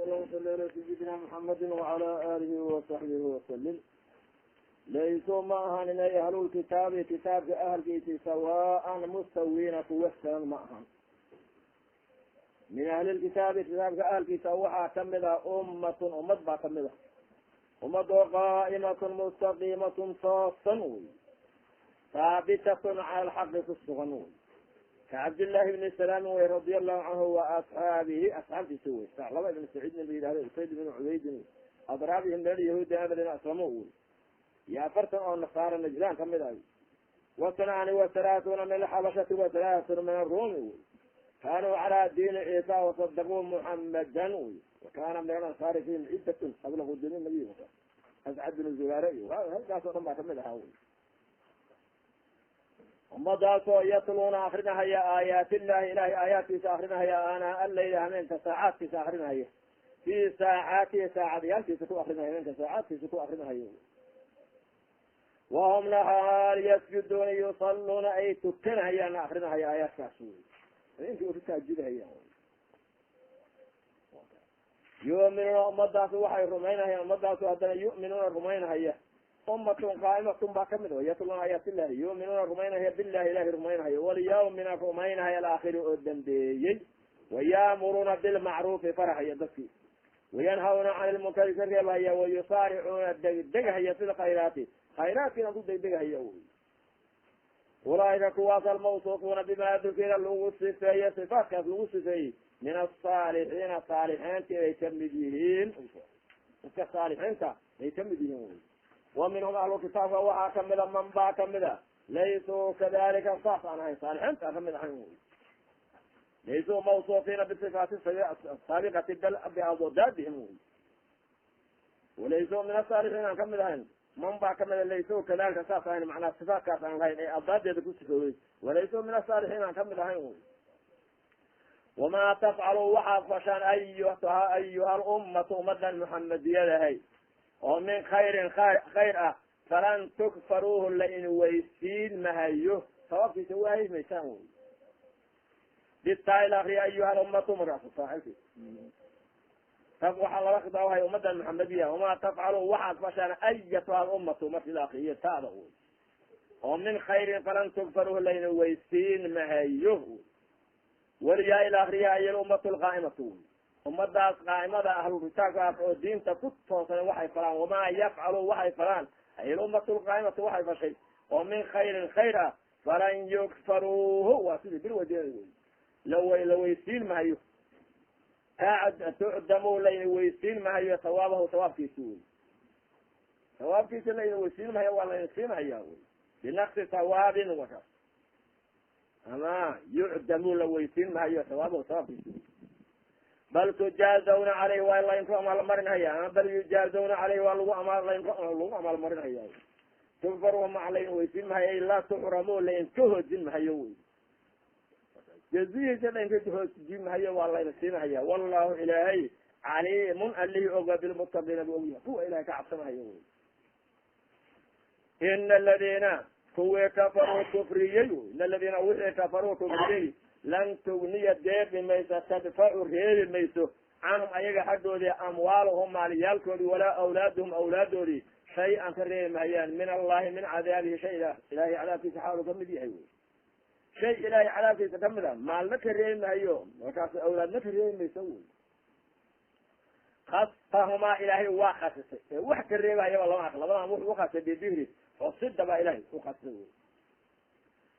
اللهم صل على سيدنا محمد وعلى آله وصحبه وسلم. laysuu ma ahan inay ahlulkitaabi kitaabka ahalkiisi sawaan mustawiina kuwa salan ma ahan. min ahlilkitaabi kitaabka ahalkiisa waxaa kamid ah ummatun ummad baa kamid ah, ummad oo qaa'imatun mustaqiimatun toosan wey, haabitatun cala alxaqi ku sugan wey, ka cabdillahi bni salaam wey radia allahu canhu wa asxaabihi asxaabtiisa wey, laba ibn saciidna la yihahdo usayd ibn cubaydin adraabihim min alyahuudi amadin aslamo wey, iyo afartan oo nasaara najlaan kamid ahy, wasanaani wasalaatuna min alxabashati wasalaatuna min arumi wey, kanuu calaa diini ciisa wasadaquu muxamadan wey, wakana min alansaari fihim cidatun qabla qudumi nabiy ascad bin zubaare iyo halkaas oo dhan baa kamid ahaa wey. ummadaasoo yatluuna akrinahaya aayaatillahi ilahay aayaadkiisa akrinahaya aanaa alayla hameenka saacaadkiisa akrinahaya, fi saacaatihi saacadyaalkiisa ku akrinahaya, hameenka saacaadkiisa ku akrinahaya. wahum lahaal yasjuduuna yusaluuna ay tukanahayaan akrinahaya aayaadkaas wey, inta ututaajidahayaan. yuminuuna ummadaas waxay rumaynahayaan, ummadaas haddana yuminuuna rumaynahaya, ummatun qaa'imatun baa kamid o yatluuna aayaatillahi, yuminuuna rumaynahaya billahi ilahi rumaynahaya, walyawmina rumaynahaya alaakhiri oo dambeeyey, wayaamuruuna bilmacruufi farahaya dadkii, wayanhawna can ilmunkari ka reebahaya, wayusaaricuuna degdegahaya fi lkhayraati khayraadkiina ku degdegahaya wy. ulaaika kuwaas almawsuufuuna bima dukira lagu sifeeye sifaatkaas lagu sifeeyey min asaalixiina saalixiinta ay kamid yihiin, dadka saalixiinta ay kamid yihiin wy. wa minhum ahlu kitaabka waxaa kamida man baa kamida laysuu kadalika saas aan ahayn, saalixiinta kamid ahayn wy. laysuu mawsuufiina bisifaati saabiqati bal biadodaadihim wy. walaysuu min asaalixiin aan kamid ahayn, man baa kamida layso kadalika saas ahayn, macnaa sifaatkaas aan lahayn ee adaadeeda ku sifoowey, walayso min asaalixiin aan kamid ahayn wy. wamaa tafcalu waxaad fashaan ayuha alummatu ummadan muxamadiyadahay oo min khayrin khayr ah, falan tukfaruuhu la inweysiin mahayo, sababkiisa waahay maysaan wy. bitaa akriya ayuha alummatu maraasaacilki waxaa laga khidaabahay ummadan maxamediya. wamaa tafcalu waxaad fashaan ayatuha alummatu markii akriyo taada wy oo min khayrin falan tukfaruuhu la inweysiin mahayo. weliyaa ila akriya ay ummatu lqaa'imatu wy, ummadaas qaa'imada ahlukitaabkaas oo diinta ku toosan waxay falaan. wamaa yafcalu waxay falaan ay ummatu lqaa'imatu waxay fashay oo min khayrin khayr ah, falan yukfaruuhu waa sidii bilwadeeda wy, la weysiin mahayo, tucdamu layna weysiin mahayo sawaabahu sawaabkiisa wy, sawaabkiisa layna weysiin mahayo waa layna siinhaya wy, binaqsi sawaabin waka ama yucdamu la weysiin mahayo sawaabahu sawaabkiisa wy. bal tujaazawna caleyh waa laynku amaalmarinhaya, ama bal yujaazawna caleyh waa lagu amaalmarinhaya. tukfaru ma layna weysiin mahayo laa tuxramu laynka hoojin mahayo wy, jazihiisa laynka hoojin mahayo waa layna siinahaya. wallahu ilaahay caliimun alihi oga bilmutaqiina bu ogyahay kuwa ilahay ka cabsanahayo wy. ina aladina kuwii kafaruu kufriyey wy, ina aladina wixii kafaruu kufriyey lan tugniya deeqi mayso, tadfacu reebi mayso canhum ayaga xaggoodii amwaaluhum maaliyaalkoodii, walaa awlaaduhum awlaadoodii shay-an ka reebi mahayaan min allahi min cadaabihi shay ilahay cadaabkiisa xaalu kamid yahay wy. shay ilahay cadaabkiisa kamid a maalna ka reebi mahayo, markaas awlaadna ka reebi mayso wy. kasahumaa ilaahay waa khasisay ee wax ka reebahayaba lama ark, labadan wuxu ukhasay bibihri xusida baa ilahay ukhasisay wy.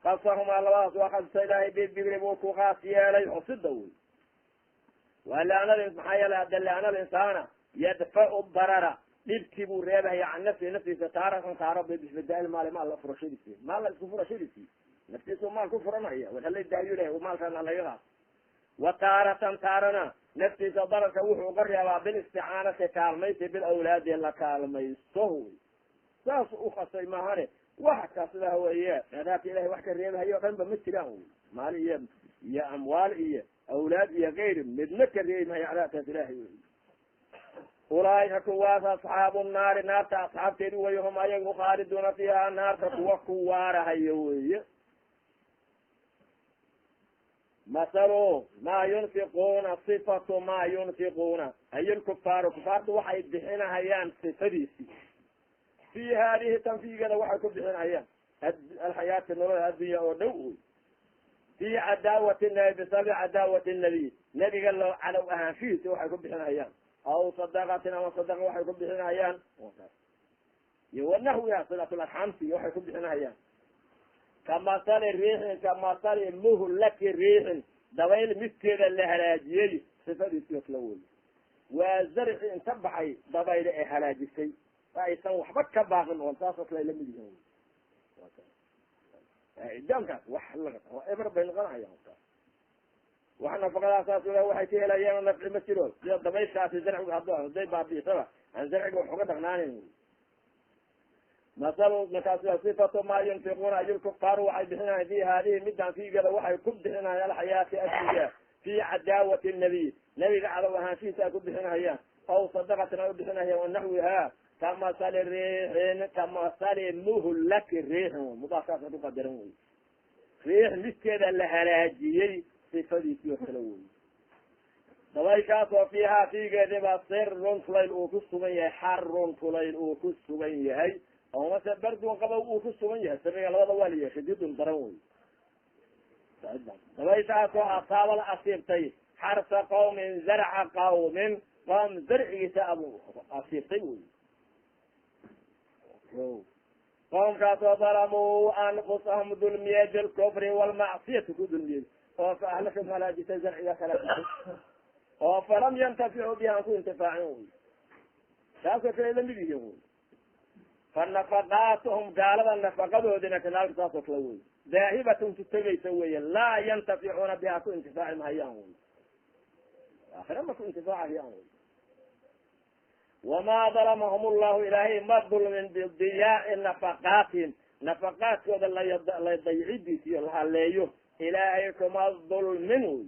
kasahumaa labadaas waa khasisay ilaahay bibihri buu ku khaas yeelay xusida wy. waa laanada maxaa yeelay hadda laana linsaana yadfacu darara dhibkii buu reebahaya can nafsihi naftiisa taaratan taaro bisbadaal maali maal furashadiisi, maal la isku furashadiisi naftiisu maal ku furanaya waala daayo ilahay maalkana laga qaas. wa taaratan taarana naftiisa dararka wuxuu ka reebaa bilisticaanati kaalmaysi bilawlaadi la kaalmaysto wy. saas ukhasay mahane wax kasida weye cadaabka ilahay wax ka reebahayo o dhan ba ma jiraan wy, maali iyo amwaal iyo awlaad iyo kayri midna ka reebi mahayo cadaabkaas ilahay wy. ulaaika kuwaas asxaabu naari naarta asxaabteedi wey, hum ayagu khaaliduuna fiiha naarta kuwa ku waarahayo weye. masalu maa yunfiquuna sifatu maa yunfiquuna ay lkufaaru kufaartu waxay bixinahayaan sifadiisi fi haadihi tanfiigada waxay ku bixinahayaan alxayaati nolola addunya oo dhow oy fi cadaawati nabi bisababi cadaawati nabiy nabiga loo cadow ahaanshihiisa waxay ku bixinahayaan aw sadaqatin ama sadaqa waxay ku bixinahayaan iyo wanaxwiha silatul arxamti waxay ku bixinahayaan kamasali riixin kamasali muhlaki riixin dabayl midkeeda la halaajiyey sifadiisi oo kala wey waa zarci inta baxay dabayle ee halaajisay aysan waxba ka baaqin oon saas oo kale lamid yihiin idaamkaas wax eber bay noqonahayaan wax nafaqadaas waxay ka helayaan nafci ma jiro sida dabayshaasi zarcigu hadday baabiisaba aan zarciga wax uga dhaqnaanin masal markaas sifatu maa yunfiquuna ay lkufaaru waxay bixinayan fi haadihi midaan fiigada waxay ku bixinayan alxayaati addunya fi cadaawati nabiy nabiga cadow ahaanshihiisa ay ku bixinahayaan aw sadaqatin ay ubixinahayaan wanaxwiha kamasali riixin kamasali muhlaki riixin mudaafkaas ku qadaran wey riix midkeeda la halaajiyey sifadiisii oo kale wey dabayshaas oo fiihaa fiigeediba sirun tulayl uu ku sugan yahay xarun tulayl uu ku sugan yahay oo mase bardun qabow uu ku sugan yahay siriga labada waa la yeeshay didun daran wey dabayshaas oo asaabada asiibtay xarsa qawmin zarca qawmin qoom zarcigiisa asiibtay wey qoomkaas oo dalamuu anfusahum dulmiyey bilkufri walmacsiyati ku dulmiyey oo fa ahlaka halaajisay zarciga halaajisay oo falam yantaficu biha an ku intifaacin wy taasoo kale lamid yihiin wy fa nafaqaatuhum gaalada nafaqadoodina kadaalika saasoo kale wey daahibatun tutagaysa weeye laa yantaficuuna biha ku intifaaci mahayaan wy aakhira ma ku intifaacahayaan wy wamaa dalamahum llahu ilaahay ma dulmin bidiyaai nafaqaatihim nafaqaadkooda ladaycidiis iyo la haleeyo ilaahay kuma dulmin wy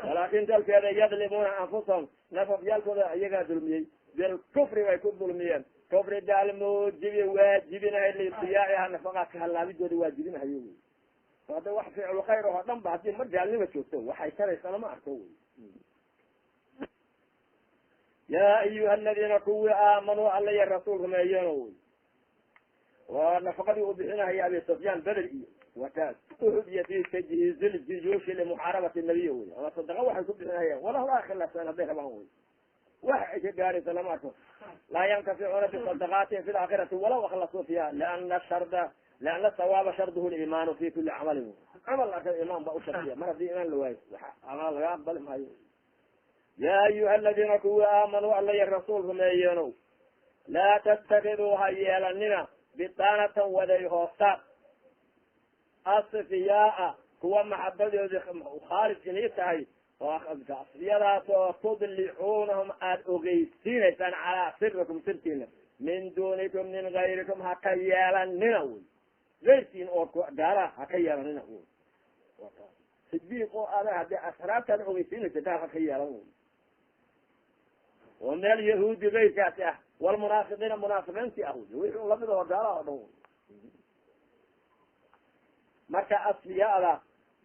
walaakin dalkeeda yadlimuuna anfusahum nafafyaalkooda iyagaa dulmiyey bilkufri bay ku dulmiyeen kufri daalmuujibi waajibinahay lidiyaaciha nafaqaadka halaabidooda waajibinahayo wy hadda wax ficlu khayr oo dhan ba hadii mar gaalnima joogto waxay taraysa lama arko wy yaa ayuha aladiina kuwii aamanuu alla iyo rasuul rumeeyeen wy waa nafaqadii uu bixinahaya abi sufyaan beder iyo wakaas uhud iyo fi tajhiizi ljuyuushi limuxaarabati nabiy wy ama sadaqa waxay ku bixinahayaan walahu laa khilaafsan hadday rabaan wy wax ay ka gaaraysa lama arko laa yantaficuuna bisadaqaatihim fi laakhirati walaw aklasuu fiha liana sawaaba sharduhu liimaanu fi kuli camalin camal arka imaan ba ushardiya mar haddii imaan la waayo amal laga aqbali maayo ya ayuha aladiina kuwii aamanuu alla iyo rasuul rumeeyeenow laa tattakiduu ha yeelanina bitaanatan waday hoostaad asfiyaaa kuwa maxabadoodi khaalid inii tahay oo asfiyadaas oo tudlicuunahum aada ogeysiinaysaan calaa sirikum sirtiina min dunikum min gayrikum ha ka yeelanina wy gayrkiin oo gaalaha ha ka yeelanina wy sidiiq oo adag hadii asraabtaada ogeysiinaysa gaal ha ka yeelan wy oo meel yahuudi gayrkaasi ah walmunaafiqiina munaafiqiintii ah wixii lamid aho gaalaha o dhan marka asfiyaada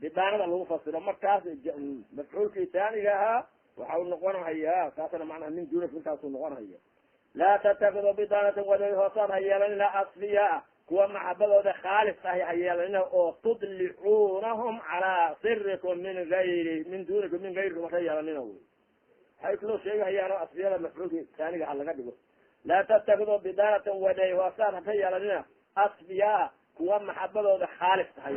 bidaanada lagu fasiro markaas mafcuulkii taaniga ahaa waxau noqonhaya saasana macnaha min dunikum intaasuu noqonhaya laa tattakidu bidaanatan waday hoosaad ha yeelanina asfiyaa kuwa maxabadooda khaalis ahi ha yeelanina oo tudlicuunahum calaa sirikum min dunikum min gayrikum haka yeelanina wy waxay kaloo sheegahayaan oo asfiyada mafcuulkii taaniga ha laga dhigo laa tattakidu bidaanatan waday hoosaad haka yeelanina asfiyaa kuwa maxabadooda khaalis tahay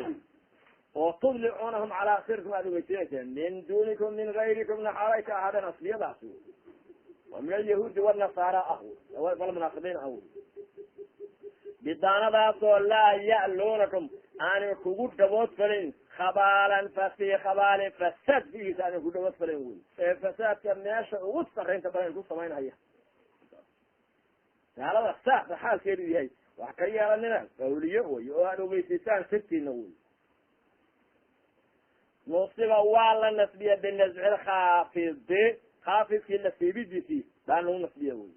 oo tudlicuunahum calaa sirikum aad ogeysiinaysa min dunikum min gayrikumna xaalay ka ahaadeen asfiyadaas waa min alyahuudi wanasaara ah walmunaafiqiin ah bidaanadaasoo laa ya'luunakum aanay kugu dhawood falin khabaalan fasi khabaalin fasaad figiisa aanay ku dhawood falin wy ee fasaadka meesha ugu saraynta badan ku samaynhaya gaalada saasa xaalkeedu yahay wax ka yeelanina awliye wey oo aad ogeysiisaan sirtiina wey nusiba waa la nasbiya binasci lkhaafidi khaafidkii nasiibidiisii baa lagu nasbiya wey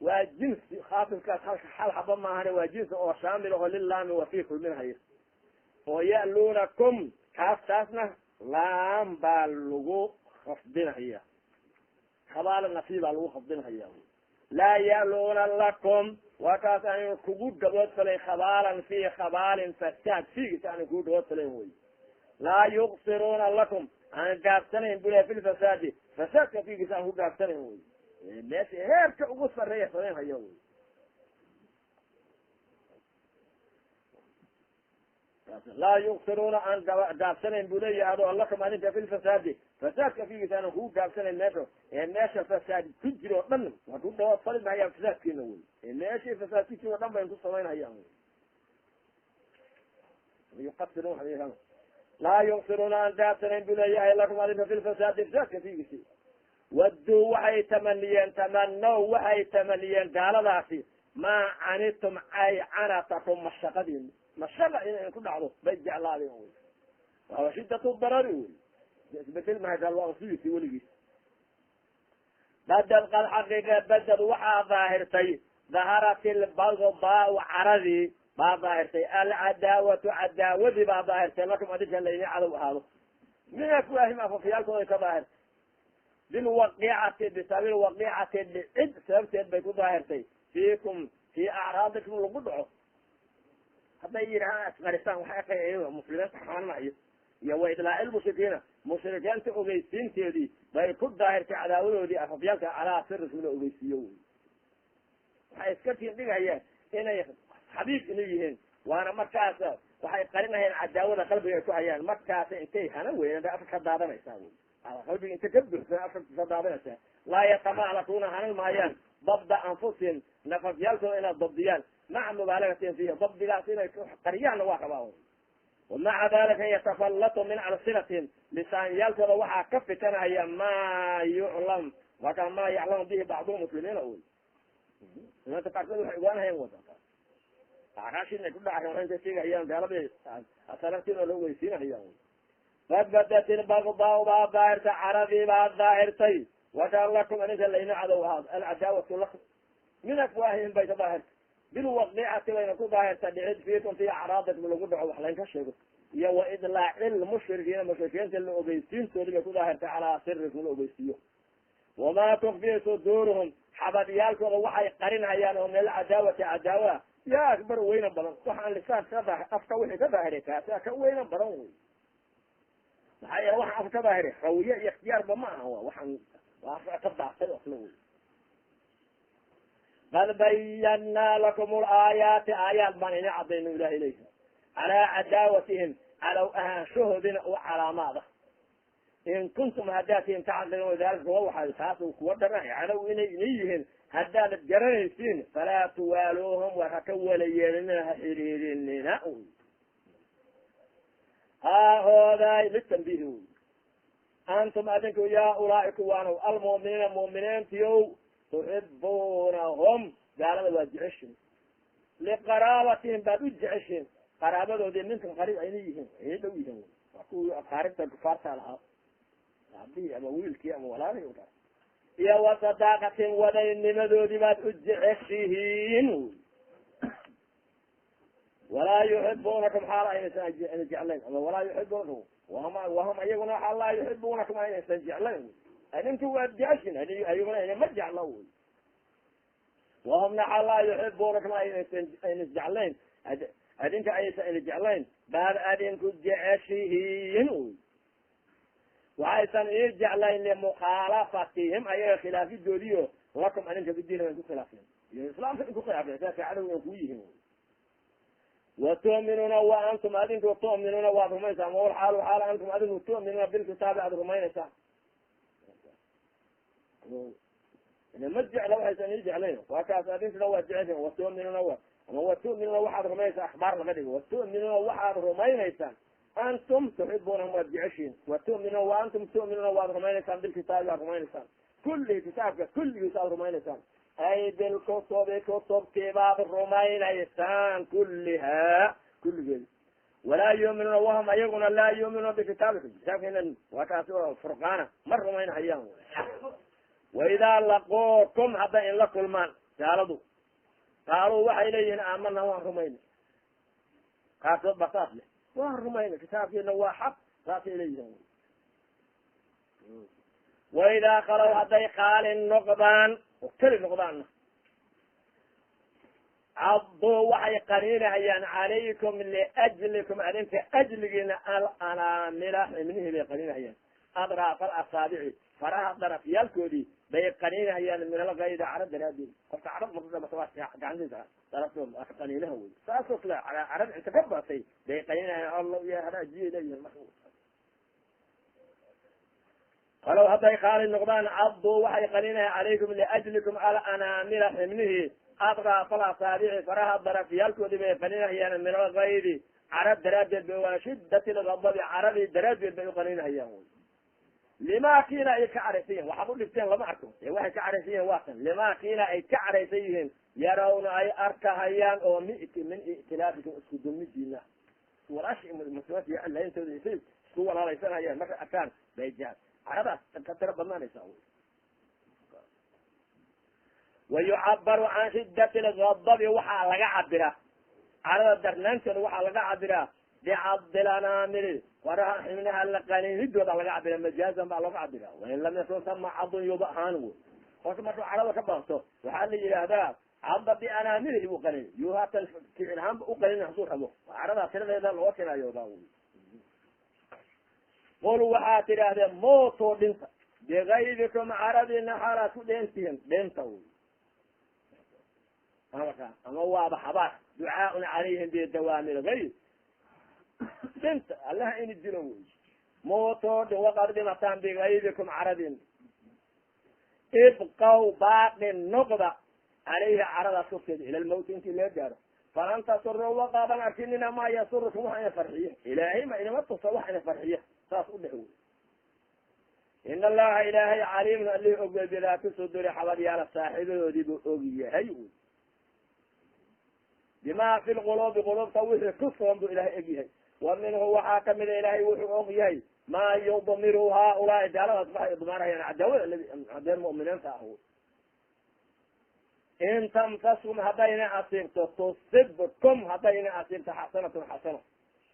waa jinsi khaafidkaas hal xaba maahane waa jinsi oo shaamil aho lilaami wa fi kulminhaya oo ya'luunakum kaas taasna laan baa lagu khafdinhaya khabaala nafsi baa lagu khafdinhaya laa ya'luuna lakum waa kaas aan kugu dhabood falay khabaalan fi khabaalin fasaad fiigisa aan kugu dhabood falayn wey laa yuqsiruuna lakum aan gaabsanayn bule fi lfasaadi fasaadka fiigisa aan ku gaabsanayn wey meesha heerka ugu sareeya samayn hayo wey laa yuqsiruuna aan gaabsanayn bu leeyahay ado lakum adinka fi lfasaadi fasaadka fiigisa aanan kugu gaabsanayn meesha fasaad ku jiro o dhan waa ku dhawood fali mahayaan fasaadkiina wey meeshay fasaad ku jiro o dhan bayn ku samaynhayaan yuqasirun laa yuqsiruuna aan gaabsanayn bu leeyahay lakum adinka fi lfasaadi fasaadka fiigisi wadduu waxay tamanow waxay tamaniyeen gaaladaasi maa canitum ay canatakum mashaqadiina mashaqa inay ku dhacdo bay jeclaadeen wy waa shidatu darari wey isbedel mahaytaal waa suyisi weligiis badad qad xaqiiqa badad waxaa daahirtay daharat ilbagdaau caradii baa daahirtay alcadaawatu cadaawadii baa daahirtay lakum adinka layni cadow ahaado min afwaahim afafyaalkooday ka daahirtay bilwaqiicati bisabil waqiicati dhicid sababteed bay ku daahirtay fiikum fii acraadikum lagu dhaco hadday yidhahaan asqarisaan waxay aqay muslimiinta xaananayo iyo wa idlaaci lmushrikiina mushrikiinta ogeysiinteedii bay ku daahirtay cadaawadoodii afafyaalka calaa sirikum la ogeysiiyo wy waxay iska tiindhigayaan inay xabiib inay yihiin waana markaas waxay qarinayaan cadaawada qalbiga ay ku hayaan markaasa intay hana weynaan bay afka ka daadanaysaa wy qalbiga inta ka buxsan afka ka daadanaysaa laa yatamaclakuuna hanan maayaan dabda anfusihim nafafyaalkooda inaad dabdiyaan maca mubaalagatin fiihi dabdigaas inay qariyaanna waa rabaa wamaca dalika yatafallatu min alsinatihim lisaanyaalkooda waxaa ka fitanaya maa yuclam marka maa yaclamu bihi bacdu muslimiina wy muslimiinta qaarkood waxay ogaanahayaan wadanka acraashi inay ku dhacayaan intay sheegahayaan gaaladii asalartiin oo la ogeysiinahayaan qad badat ilbagdaau baa daahirtay caradii baa daahirtay wakaan lakum adinka layna cadow ahaad alcadaawatu lakum min afwaahihim bay ka daahirtay bilwaqiicati bayna ku daahirta dhicid fiikum fi acraadikum lagu dhaco wax laynka sheego iyo wa idlaaci lmushrikiina mushrikiinta la ogeysiintoodii bay ku daahirtay calaa sirikum la ogeysiiyo wamaa tukfi suduuruhum xabadyaalkooda waxay qarinhayaan oo min alcadaawati cadaawa yaa akbar weyna badan waxaan lisaan afka wixii ka daahiray kaasa ka weyna badan wey maxaa yeele waxaan afka ka daahiray rawiye iyo ikhtiyaarba ma aha waxaan waa afka ka daasay asla wey qad bayanaa lakum laayaati aayaad baan ina cadayno ilahi ilayha calaa cadaawatihim calow ahaanshahoodina u calaamaada in kuntum haddaad tihin tacqiluuna daalika kuwa waxaa taas kuwa dharanay cadow inay ina yihiin haddaanad garanaysiin falaa tuwaaluuhum war haka walayeelina ha xiriirinina haahooday litanbihi wy antum adinku yaa ulaa'i kuwaanow almu'miniina mu'miniintiyow tuxibuunahum gaalada waa jeceshin liqaraabatihim baad u jeceshin qaraabadoodii minkum qariib ayna yihiin ayna dhow yihiin waa kuwii aqaaribta kufaarta lahaa aabihii ama wiilkii ama walaalihii udhaa iyo wasadaaqatin wadaynimadoodii baad u jeceshihiin walaa yuxibuunakum xaala aynaysan jeclayn ama walaa yuxibuunakum wahum ayaguna xaal laa yuxibuunakum aynaysan jeclayn adinku waad jeceshin ayaguna inama jecla wy wahumna xaal laa yuxibuunakum ayna jeclayn adinka aysan ina jeclayn baad adinku jeceshihiin wy waxaysan ii jeclayn limukhalafatihim ayaga khilaafidoodiio lakum adinka bidiina wayn ku khilaafeen iyo islaamka in ku khilaafeen saasa cadow an kuu yihiin watu'minuuna wa antum adinku tu'minuuna waad rumaysaan wal xaalu xaal antum adinku tu'minuuna bilkitaabi aad rumaynaysaan ma jecla waxaysan ii jeclayn waa kaas adinkuna waad jeceshin watu'minuuna ama watu'minuuna waxaad rumaynaysaa akhbaar laga dhigo watu'minuuna waxaad rumaynaysaan antum tuxibuunahum waad jeceshiin watu'minuuna wa antum tu'minuuna waad rumaynaysaan bilkitaabi aad rumaynaysaan kullihi kitaabka kulligiisa aad rumaynaysaan ay bilkutubi kutubtii baad rumaynaysaan kullihaa kulligeed walaa yuuminuuna wahum ayaguna laa yuuminuuna bikitaabikum kitaabkeena waa kaasi furqaana ma rumaynhayaan waidaa laquukum hadday in la kulmaan gaaladu qaaluu waxay leeyihiin aamana waan rumayna kaasoo basaas leh waan rumayna kitaabkeena waa xaq saasay leeyihiin waidaa khalow hadday khaalin noqdaan oo keli noqdaanna cadduu waxay qaniinahayaan calaykum liajlikum adinka ajligiina alanaamila xibnihii bay qaniinahayaan adraaf alasaabici faraha darafyaalkoodii bay qaniinahayaan min algaydi cara daraadeed qofka carab gacantiisa daraftood qaniinaha wey saasoo kale carab inta ka batay bay qaniinahayaan alla ya haraajiye leeyihin marka qalow hadday qaali noqdaan cadduu waxay qaniinahayan calaykum liajlikum alanaamila xibnihii adraaf alasaabici faraha darafyaalkoodii bay qaniinahayaan min algaydi cara daraadeed bay waa shidati lgadabi caradii daraadeed bay uqaniinahayaan wy lima kiina ay ka caraysan yihin waxaad udhigteen lama arko ee waxay ka caraysan yihin waa kan lima kiina ay ka caraysan yihiin yarawna ay arkahayaan oo min itilaafikum isku dumidiina walaashi muslimaat iyo allayntooda isay isku walaalaysanayaan markay arkaan bay caradaas ka tiro badnaanaysa wayucabaru can shidati lgadabi waxaa laga cabira carada darnaantooda waxaa laga cabiraa bicadilanaamili faraha xibnaha la qaniinidooda laga cabira majaazan baa looga cabira wain lam yakun sama cadun yuba ahaan wy horta markuu carada ka baabto waxaa la yidhaahdaa cadda bianaamilihi buu qaniin yu haatan ficil ahaanba uqanin haduu rabo caradaa tiradeeda looga kinayooda qul waxaa tidhaahdeen mootoo dhinta bigaydikum caradina xaalaad ku dheentihin dhinta wy ama waaba habaar ducaaun calayhim bidawaami lgayb dhinta allaha ini dilo wey mootoo dhin waqad dhimataan bigaydikum caradin ibqaw baaqi noqda calayhi caradaas korkeeda ila lmawti intii loo gaaro falan tasuru waqaadan arkinina maa yasurukum wax ina farxiya ilaahay ma inama tusa wax ina farxiya saas u dhex wey in allaha ilaahay caliimun alihi ogey bidaati suduri xabadyaala saaxiibadoodii buu og yahay wy bima fi lqulubi qulubta wixii ku sugan buu ilahay og yahay wa minhu waxaa kamida ilaahay wuxuu og yahay maa yudmiru haaulaai gaaladaas waxay idmaarayaan cadaawada hadeen mu'miniinta ah in tamsaskum haddayna asiibto tusibkum haddayna asiibto xasanatun xasano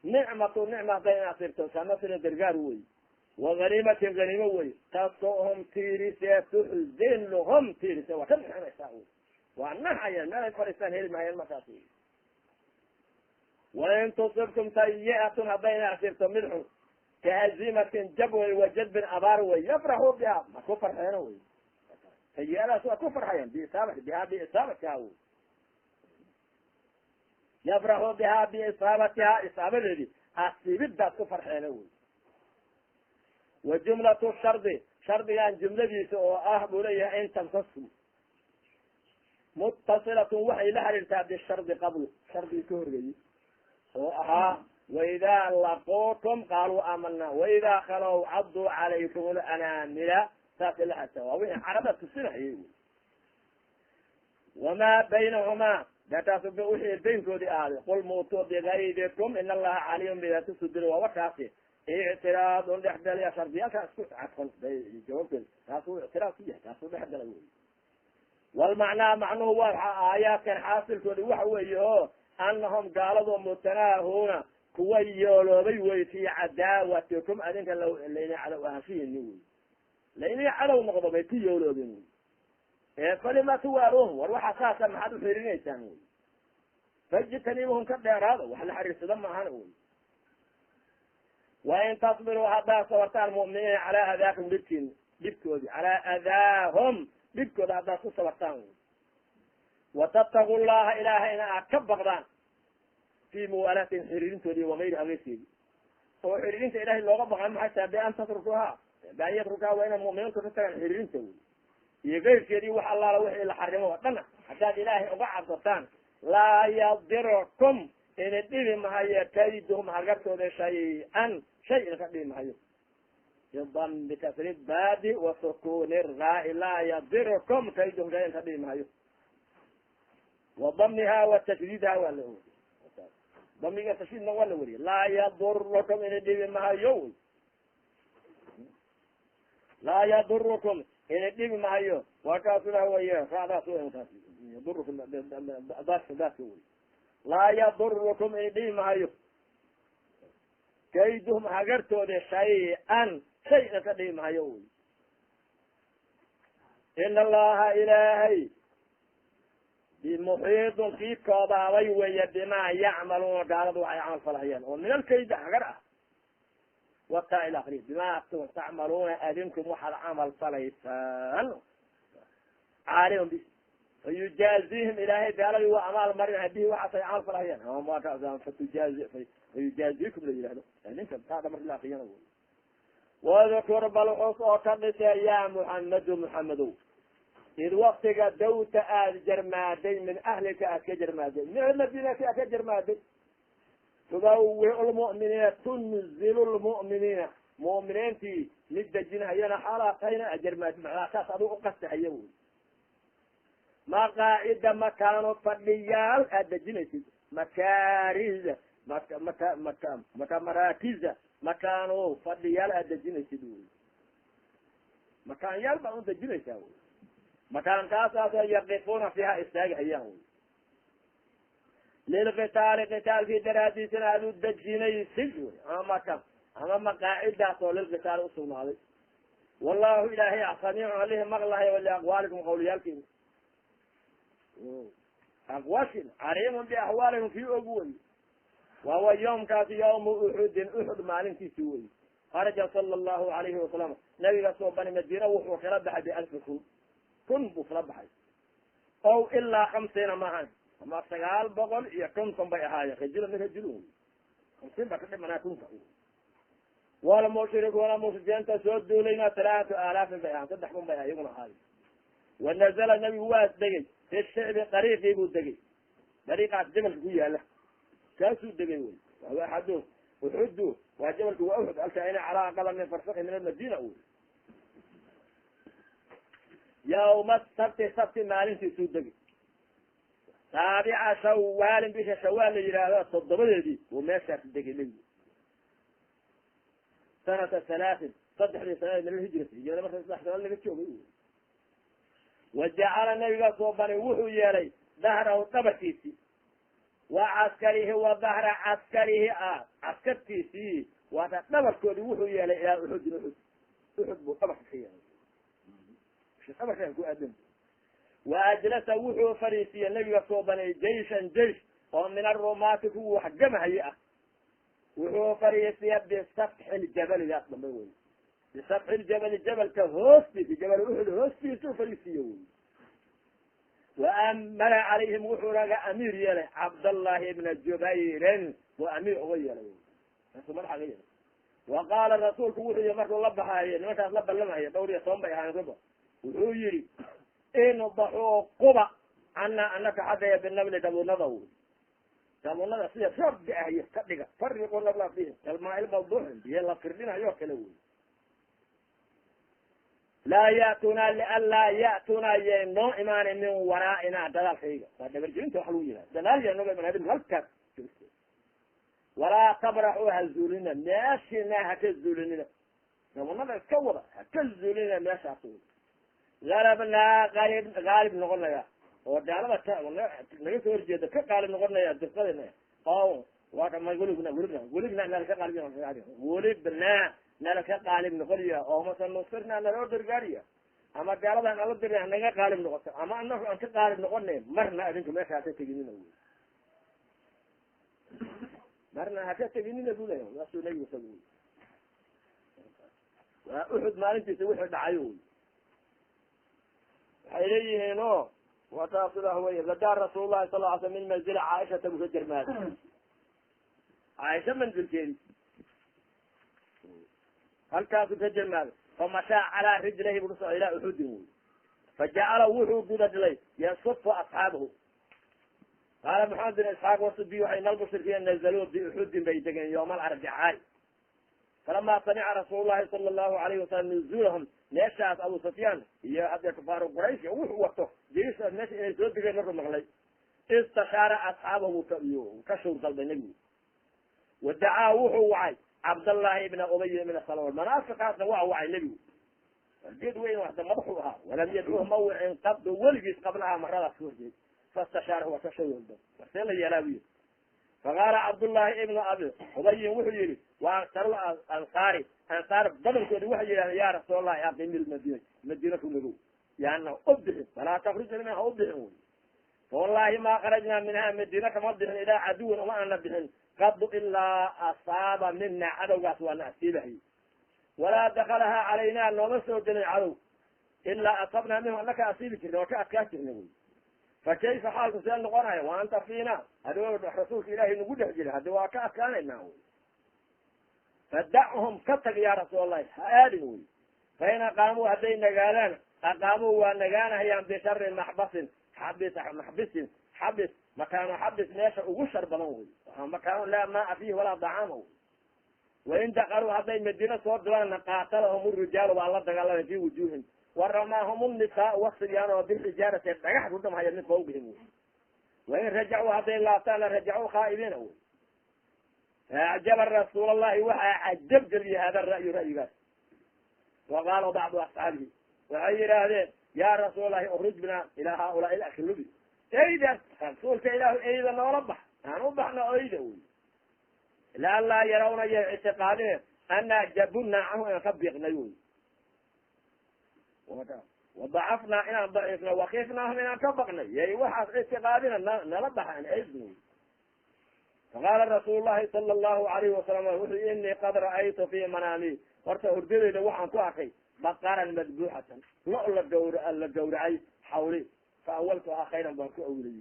nicmatu nicma haddayna asiibto kamasina gargaar wey waganimatin ganimo wey tasohum tiirise tuxzinuhum tiirise waa ka nixinaysaa wy waa naxayaan meel ay fadhiistaan heli mahayaan markaas wain tusibkum sayi'atun haddayna asiibto mid xun kahazimatin jab wey wajadbin abaar wey yafraxu biha ma ku farxeeno wey sayi-adaas waa ku farxayaan biisaabati bihaa biisaabatiha wy yafraxu bihaa biisaabatihaa isaabadeedii asiibidaas ku farxeeno wey wa jumlatu shardi shardigan jumladiisa oo ah buu leeyahay in tamsaskum muttasilatun waxay la xiriirtaa bishardi qabl shardigii ka horgeeyey oo ahaa waidaa laquutum qaaluu aamana waidaa khalow cadduu calaykum lanaamila saasay la xirtaa waa wixii carada tusinayay wamaa baynahumaa dataas wixii baynkoodii ahaaday qul muutuu bigaydikum in allaha caliyun bidaati sudur waa warkaasi ictiraadun dhexgalaya shardiyaalkaa isku cadfan bay jawaabteeda taasuu ictiraad ku yahay taasuu dhexgalay wey walmacnaa macnuhu waa aayaadkan xaasilkoodi waxa weeye o anahum gaaladu mutanaahuuna kuwa yooloobay wey fii cadaawatikum adinka layna cadow ahaanshihiini wey laynay cadow noqdo bay ku yooloobeen wey ee falima tuwaaruhum war waxa saasa maxaad uxirinaysaan wey fajtanibhum ka dheeraado wax la xiriirsada maahana wey wain tasbiruu haddaad sabartaan mu'miniina calaa adaakum dhibkiin dhibkoodi calaa adaahum dhibkooda haddaad ku sabartaan wy watabtagu llaha ilaahayna aad ka baqdaan fii muwaalaatihim xiriirintoodi wagayri hageyrkeedi oo xiriirinta ilahay looga baqan maxay tahay bian tatrukuhaa bian yatrukuhaa waa inaad mu'miniintu ka tagaan xiriirinta wey iyo geyrkeedii wax allaala wixii la xarimo oo dhana haddaad ilaahay uga cabsataan laa yadirukum ina dhibi mahayo kayduhum hargartooda shay-an shay inka dhibi mahayo bidam bikasri baadi wasukuni raa laa yadirukum kayduhum shay inka dhibi mahayo wadamiha watasdiidha waa la ori damiga tashdiidna waa la weriye laa yadurukum ina dhibi mahayo wy laa yadurukum ina dhibi mahayo waa kaasuna weye raadaas kaas yadurukum daaska wey laa yadurukum ina dhibi mahayo kayduhum hagartooda shay-an shayna ka dhihi maayo wy in allaha ilaahay bimuxiidun kii koobaabay weeye bimaa yacmaluuna gaaladu waxay camal falahayaan oo min alkayda hagar ah wata ila akri bimaa tacmaluuna adinkum waxaad camal falaysaan caaliman bis fayujaazihim ilaahay gaaladii waa amaal marin bihi waxaasay camal falahayaan fayujaazikum la yihahdo ninka taada marki la akriyana wy wadkur bal xus oo ka dhisee ya muxamadu muxamedow id waktiga dawta aada jarmaaday min ahlika aad ka jarmaaday min madinati aad ka jarmaaday tubawiu lmu'miniina tunzilu lmu'miniina mu'miniintii mid dejinhayana xalaatayna aad jarmaadi macnaa saas adigu uqastahaya wy maqaacida makaano fadhiyaal aad dejinaysid makaariza maka maraakiza makaano fadhiyaal aad dejinaysid wy makaanyaal baa u dejinaysaa wy makaankaasaaso yaqifuuna fiiha istaagi hayaan wy lilqitaali qitaalkii daraadiisana aad u dejinaysid wy ama maqaacidaas oo lilqitaali usugnaaday wallahu ilaahay samiicun alihi maqlahay liaqwaalikum qawliyaalkiina aqwaashiina caliimun biahwaalikum kii og wey wahuwa yawmkaasi yawma uxudin uxud maalintiisi wey kharaja sala allahu alayhi wasalam nabiga soo bani madiina wuxuu kala baxay bi1000 kun buu kala baxay ow ilaa 50 maahan ama 950 bay ahaayeen rajula min rajulun 50 ba ka dhimanaa kunka walmushrikuuna mushrikiinta soo duulayna 3000 bay ahaan 3 kun bay ayaguna ahaayeen wanazala nabigu waa degay fi shicbi dariiqii buu degay dariiqaas jabalka ku yaala kaasuu degay wy wahuwa axadu uxudu waa jabalka waa uxud alkaina calaa aqala min farsaki min almadina wy yawma sabti maalintiisuu degay saabica shawaalin bisha shawaal la yidhaahdo 7deedii uu meeshaas degay ley sanata 3 3 sanad min alhijrati hijrada marka 3 sanad laga joogay wajacala nabiga soo bani wuxuu yeelay dahrahu dhabarkiisi wa caskarihi wa dahra caskarihi caskartiisii waata dhabarkoodi wuxuu yeelay ilaa uxudin uxud buu dhabarka ka yeelay dhabarka ku aadan wa ajlasa wuxuu fariisiye nabiga soo banay jayshan jaysh oo min arumaati kuwa wax gamahaye ah wuxuu fariisiya bisafxi ljabaligaas dambe wey bisafxi ljabali jabalka hoostiisi jabal uxud hoostiisuu fariisiye wey waamara calayhim wuxuu naga amiir yeelay cabdallahi ibna jubayrin buu amiir uga yeelay kaasuu madaxa ga yeelay wa qaala rasuulku wuxuu yihi markuu la baxaaye nimankaas la ballamaya 12 bay ahaan ruba wuxuu yihi indaxuu quba cana anaka xaggaya binabli dabuunada wy dabuunada sida roobga ahiy ka dhiga fariqu nabla fihi kalmaail mawduuxin biyo la firdhinayo kale wey laa ya'tuna lianlaa ya'tuna yay noo imaanay min waraaina dadaalkayga waa dhabarjinta waxa lagu yihaha dadaal ya nooga iman halkaas walaa tabraxu ha zuulina meeshina haka zuulinina dabuunada iska wada haka zuulinina meeshaas galabnaa gaalib noqonaya oo gaalada naga soo horjeeda ka qaalib noqonaya dirsadena o welibna nala ka qaalib welibna nala ka qaalib noqonaya oo mase nusirna naloo gargaariya ama gaaladan ala dirna naga qaalib noqoto ama anaku aan ka qaalib noqona marna adinka meesha haka teginina wy marna haka teginina bu leya waasuu nabigu sag wy waa uxud maalintiisa wuxuu dhacayo wy waxay leeyihiin o wata sidaa wey ladaa rasuul lahi sal ly sl min manzili caaishata buu ka jarmaaday caaisha manzilkeedi halkaasuu ka jarmaaday famashaa calaa rijlayhi bu kusoco ilaa uxudin wey fajacala wuxuu gudadlay yasufu asxaabahu qaala maxamed bin isxaaq wasubi waxay nalmushrikiina nazaluu biuxudin bay degeen yowma alarbicaay falama samica rasuul lahi sala allahu alayhi wasalam nuzulahum meeshaas abu sufyaan iyo hadee kufaaru quraysh wuxuu wato jeisaas meesha inay soo degeen markuu maqlay istashaara asxaabahu ka shuur dalbay nebigu wadacaa wuxuu wacay cabdallahi ibna ubay ibna salawal manaafiqaasna waa wacay nebigu geed weyn waxda madaxu ahaa walam yadcuuh ma wicin qabdo weligiis qablahaa maradaas ka horjeed fastashaarahu waa ka shuur dalbay warsee la yeelaa buyi faqaala cabdullahi ibnu abi ubayin wuxuu yihi wa aktaru ansaari ansaar badankoodi waxay yidhahdeen ya rasuulallahi aqimi lmadina madina ku nagow yaana u bixin falaa takruj minha ha u bixin wy fawallahi ma karajnaa minha madina kama bixin ilaa caduwin uma ana bixin qadu ilaa asaaba mina cadowgaas waana asiibahay walaa dakalahaa calayna nooma soo gelin cadow ilaa asabnaa minhu anaka asiibi jirna waa ka adkaa jirna wy fa kayfa xaalku see noqonaya wa anta fiina adigoo rasuulka ilaahay nagu dhex jira haddi waa ka adkaanaynaa wy fadachum ka tag ya rasuulallahi ha aadin wy fain aqaamuu hadday nagaadaan aqaamuu waa nagaanahayaan bishari maxbasin maxbisin xabis makaano xabis meesha ugu shar badan wy makaano laa maa fiihi walaa dacaama wy wain dakaluu hadday madiina soo dilaanna qaatalahum rijaalu waa la dagaalamay fi wujuuhin waramaahum nisaa waksiyaan oo bilxijaarati dhagax ku dhamhaya min fawqihim wy wain rajacuu hadday laabtaana rajacuu khaa'ibiina wy faacjaba rasuul allahi waxaa cajab geliye hada ra'yu ra'yigaas wa qaala bacdu asxaabihi waxay yidhaahdeen ya rasuulallahi ukruj bina ilaa haaulaai aklubi eydaas rasuulka ilaahu eyda noola bax aan u baxna oyda wy laan laa yarawna ya ictiqaadine ana jabunaa canhu inaan ka biiqnay wy wadacafnaa inaan daciifna wakiifnaahum inaan ka baqnay yay waxaas ictiqaadina nala baxaan eydn faqaala rasuul lahi sala allahu alayhi wasalam wuxuu inii qad ra'aytu fi manaami horta hurdadeyda waxaan ku arkay baqaran madbuuxatan lo la gawracay xawli fa awaltuhaa khayran baan ku awilay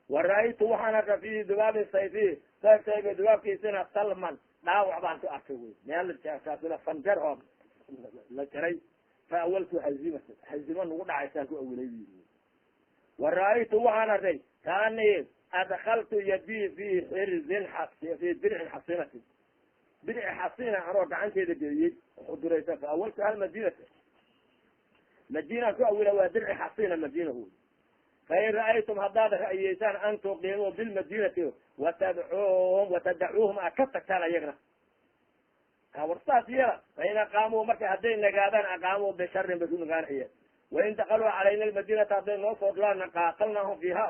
wa ra'aytu waxaan arka fihi dubaabi sayfi sayftayga dubaabkiisina salman dhaawac baan ku arkay wy meel kaasina fanjar oo la jaray fa awaltu hazima nagu dhacaysaan ku awilay wa ra'aytu waxaan arkay kaani adkaltu yadii fi xirzin fi dircin xasinati dirci xasina anoo gacanteeda geliyey xuduraysa fa awaltu hal madinata madinaan ku awila waa dirci xasina madina wy fain ra'aytum haddaad ra'yeysaan an tuqimuu bilmadinati watadacuuhum aad ka tagtaan ayagna war saas yela fain aqaamuu marka hadday nagaadaan aqaamuu bisharin bay ku nagaanaya wain dakaluu calayna almadinata hadday noo soo dilaana qaatalnaahum fiiha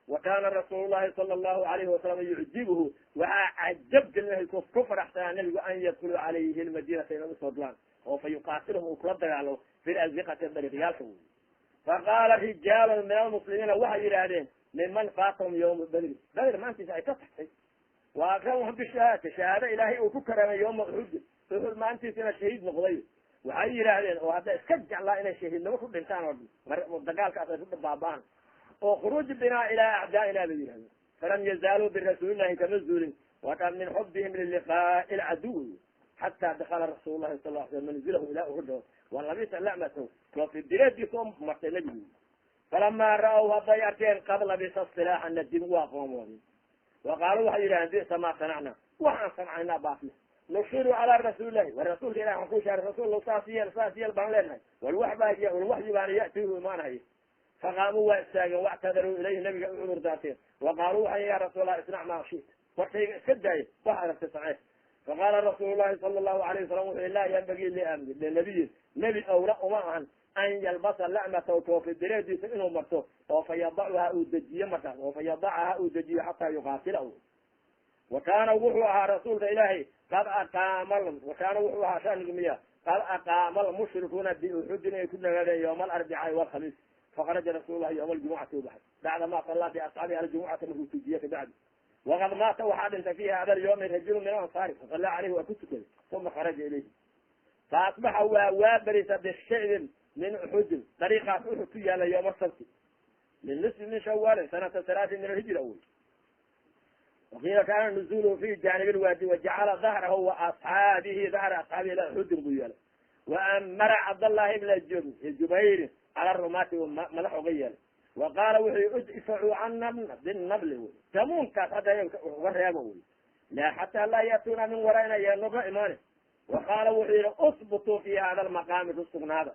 wa kana rasuul llahi sala allahu alayhi wasalam yucjibuhu waxaa cajab gelinahay ku faraxsanaa nabigu an yadkuluu calayhi lmadinata inay usoo dilaan oo fa yuqaatilhum uu kula dagaalo fi lazikati dariiqyaalka wy faqaala rijaalun min almuslimiina waxay yidhaahdeen miman faatahum yawma badri badr maantiisa ay ka tagtay wa akramhum bishahaadati shahaado ilaahay uu ku karaamay yawma uxud uxud maantiisina shahiid noqday waxay yidhaahdeen oo hadda iska jeclaa inay shahiidnimo ku dhintaan oo dagaalkaas ay ku baaba'an oo khuruuj binaa ilaa acdaa'ina bay yidhahdeen falam yazaaluu birasuulillahi kama zuulin wakan min xubihim liliqaa'i lcaduw xataa dakala rasuul lahi sal sl manzilahu ilaa uhud walabisa lacmatahu toofidireediisa oo martay nebigu falamaa ra'aw hadday arkeen qad labisa silaaxa nadin waa qoomoodin wa qaalu waxay yidhahdeen bisa maa sanacna waxaan samcaynaa baafle nushiru calaa rasuulillahi war rasuulka ilah waan ku shaaray rasuul saas yeel baan leenahay walwaxyi baana ya'tiihu imaanahay faqaamuu waa istaageen wactadaruu ilayhi nabiga u cudur daarteen wa qaaluu waxay ya rasuulallah isnac maa shita warkayga iska daaya waxa aragtay samee faqaala rasuul llahi sala allahu alayh wasalam wuxuu laa yanbagii linabiyin nebi owla uma ahan an yalbasa lacmataw toofi direediisa inuu marto oo fa yadacuha uu dejiyo markaas oo fa yadacaha uu dejiyo xataa yuqaatila wa kaana wuxuu ahaa rasuulka ilaahay qad wakaana wuxuu ahaa shanigu miya qad aqaama almushrikuuna biuxudin inay ku nagaadeen yawma alarbicaai walkhamiis faqaraja rasuul lahi yawma aljumucati u baxay bacda ma sallaa biasxaabihi aljumucata markuu tujiye kabacdi waqad maata waxaa dhintay fi hada alyawmi rajulu min ansaari fasallaa caleyhi waa ku tukaday uma kharaja ilayhi faasbaxa waa berisa bishicbin min uxudin dariiqaas uxud ku yaala yawma sabti min nisfi min shawaalin sanata salaatin min alhijra wy waqiila kaana nuzuluhu fi jaanib lwaadi wajacala dahrahu waasxaabihi dahra asxaabihi ila uxudin buu yeelay waamara cabdallahi ibna jubayrin cala rumaati madax oga yeelay wa qaala wuxuu idfacuu cana binabli wy tamuunkaas hadda uga reebo wy la xataa laa ya'tuuna min waraina yanoga imaani wa qaala wuxuu yihi usbutuu fi hada almaqaami ku sugnaada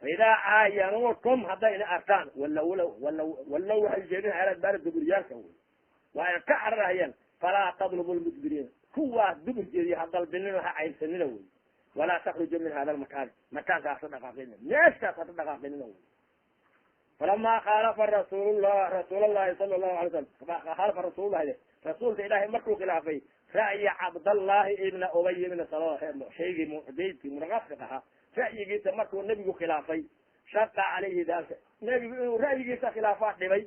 faidaa caayanuukum haddayna arkaan wallow waxay jeedin aladbaara duburyaalka wy waa ay ka cararahayaan falaa tadlubu lmudbiriina kuwaas dubur jeediya ha dalbinina ha cayrsanina wy walaa takruju min hada lmakaani makaankaas ha dhaqaaqinina meeshkaas hata dhaqaaqinina wy falama khaalafa rasuul llahi sala allahu alay slam khaalafa rasuullahi rasuulka ilaahay markuu khilaafay ra'yi cabdallahi ibna ubay ibna salool shaygii mudaydkii munaqafka ahaa ra'yigiisa markuu nebigu khilaafay shaqa calayhi dalika nebigu inuu ra'yigiisa khilaafaa dhibay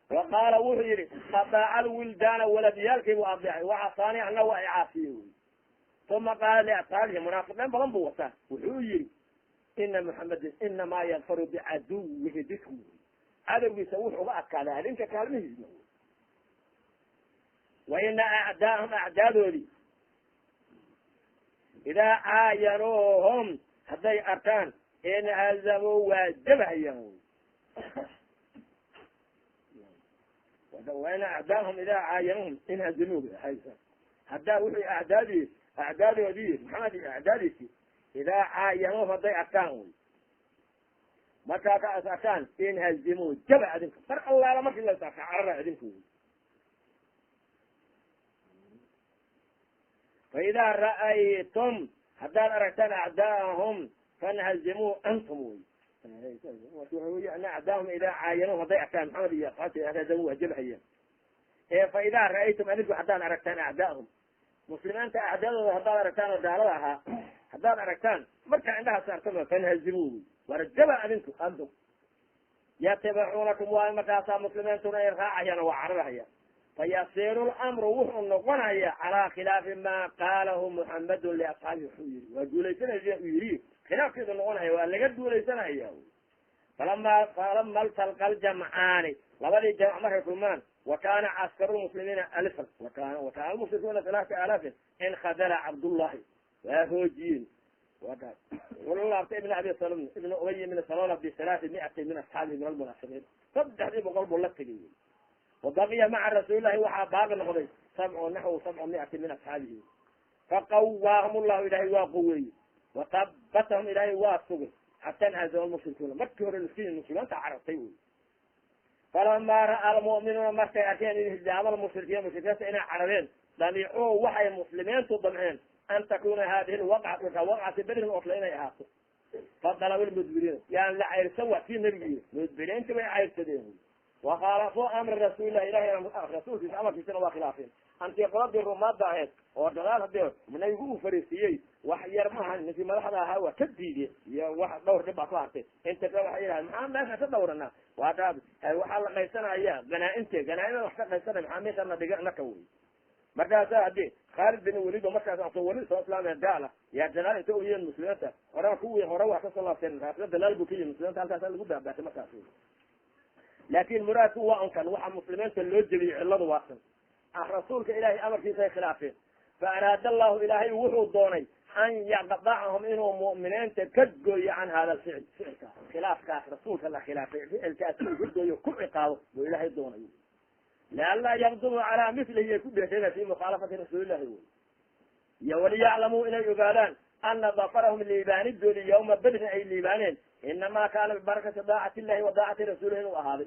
wa qaala wuxuu yihi adaaca alwildaana waladyaalkay buu adeecay wacasaani ana waa icaasiye wy uma qaala liasxaabihi munaafiqiin badan buu wataa wuxuu yihi ina muxamedin inamaa yakfaru bicaduwihi bikum cadowgiisa wuxuu uga adkaaday adinka kaalmihiisna wa ina acdaahum acdaadoodii idaa caayanuuhum hadday arkaan inhazamuu waa jabhayaan waina acdaahum idaa caayanuhum inhazamuu haddaa wuxuu acdaadoodii maxamed acdaadiisi idaa caayanuuhum hadday arkaan wy markaa ka arkaan inhazimuu jaba adinku mar allaala markii la arka carara adinku wy faidaa ra'aytum haddaad aragtaan acdaahum fanhazimuu antum wy acdaahum idaa caayanuhum hadday arkaan maxamed iyo asxaabta inhazamuu waa jabhayaan faidaa ra'aytum adinku haddaad aragtaan acdaahum muslimiinta acdaadooda haddaad aragtaan oo gaalada ahaa haddaad aragtaan markaa indhaha saartaba fanhazimuu wy warjaba adinku antum yatabicuunakum waa markaasaa muslimiintuna ay raacayaan oo waa cararahayaan fayasiru lamru wuxuu noqonaya calaa khilaafi ma qaalahu muxamedun liasxaabi wuxuu yihi waa guulaysanaya u yihi khilaafkeedu noqonaya waa laga guulaysanaya falama altalqa aljamcaani labadii jamc markay kulmaan wakana caskaru muslimiina alfan wakana lmushrikuuna alaata alaafin inkadala cabdullahi waa hoojiyeen wuxuu laabtay ibn abi salm ibn ubay ibn salola bisalaati miati min asxaabihi min almunaafiqiin 300 buu la tegay وبقي مع رسول الله وحا باقي نقضي نحو 700 من أصحابه فقواهم الله إلهي وقوي وثبتهم إلهي واسقه حتى انهزموا المشركون مكر المسلمين تعرفوا فلما رأى المؤمنون ما سيأتين انهزام المشركين إلى عربين سمعوا وحي المسلمين تضمعين أن تكون هذه الوقعة كوقعة بدر الأطلين إيهاته فضلوا المدبرين يعني لا عيرسوا في نبيه مدبرين تبعي عيرسدين وخالفوا امر رسول الله الهي رسول في امر في سنه وخلافين انت قرب الرماد داهد ودلال هدي من يغو فريسيي وحير ما نفي مدخدا هوا كديدي يا واحد دور دبا كارتي انت وحير ما ما تدورنا وهذا waxa la qaysanaya ganaainta ganaaina wax ka qaysanay maxaamiishana dhigana ka weey markaas hadii Khalid bin Walid markaas aan soo wali soo islaamay gaala ya janaal inta u yihiin muslimiinta hore wax ka soo laabteen raasada dalaal buu kiyay muslimiinta halkaas lagu baabaashay markaas لكن مراد هو أن كان وحى مسلمين تلوجي علة واصل الرسول إلهي أمر في ذي خلافه فأراد الله إلهي وحو الضوني أن يقطعهم إنهم مؤمنين تكدوا عن هذا الفعل خلاف كاف رسول الله خلافه الكاتب جدوا يكون عقابه وإلهي الضوني لألا يغضبوا على مثله يكون بهتنا في مخالفة رسول الله وليعلموا إلى يقالان أن ظفرهم الليبان الدول يوم بدر أي الليبانين إنما كان ببركة ضاعة الله وضاعة رسوله وهذا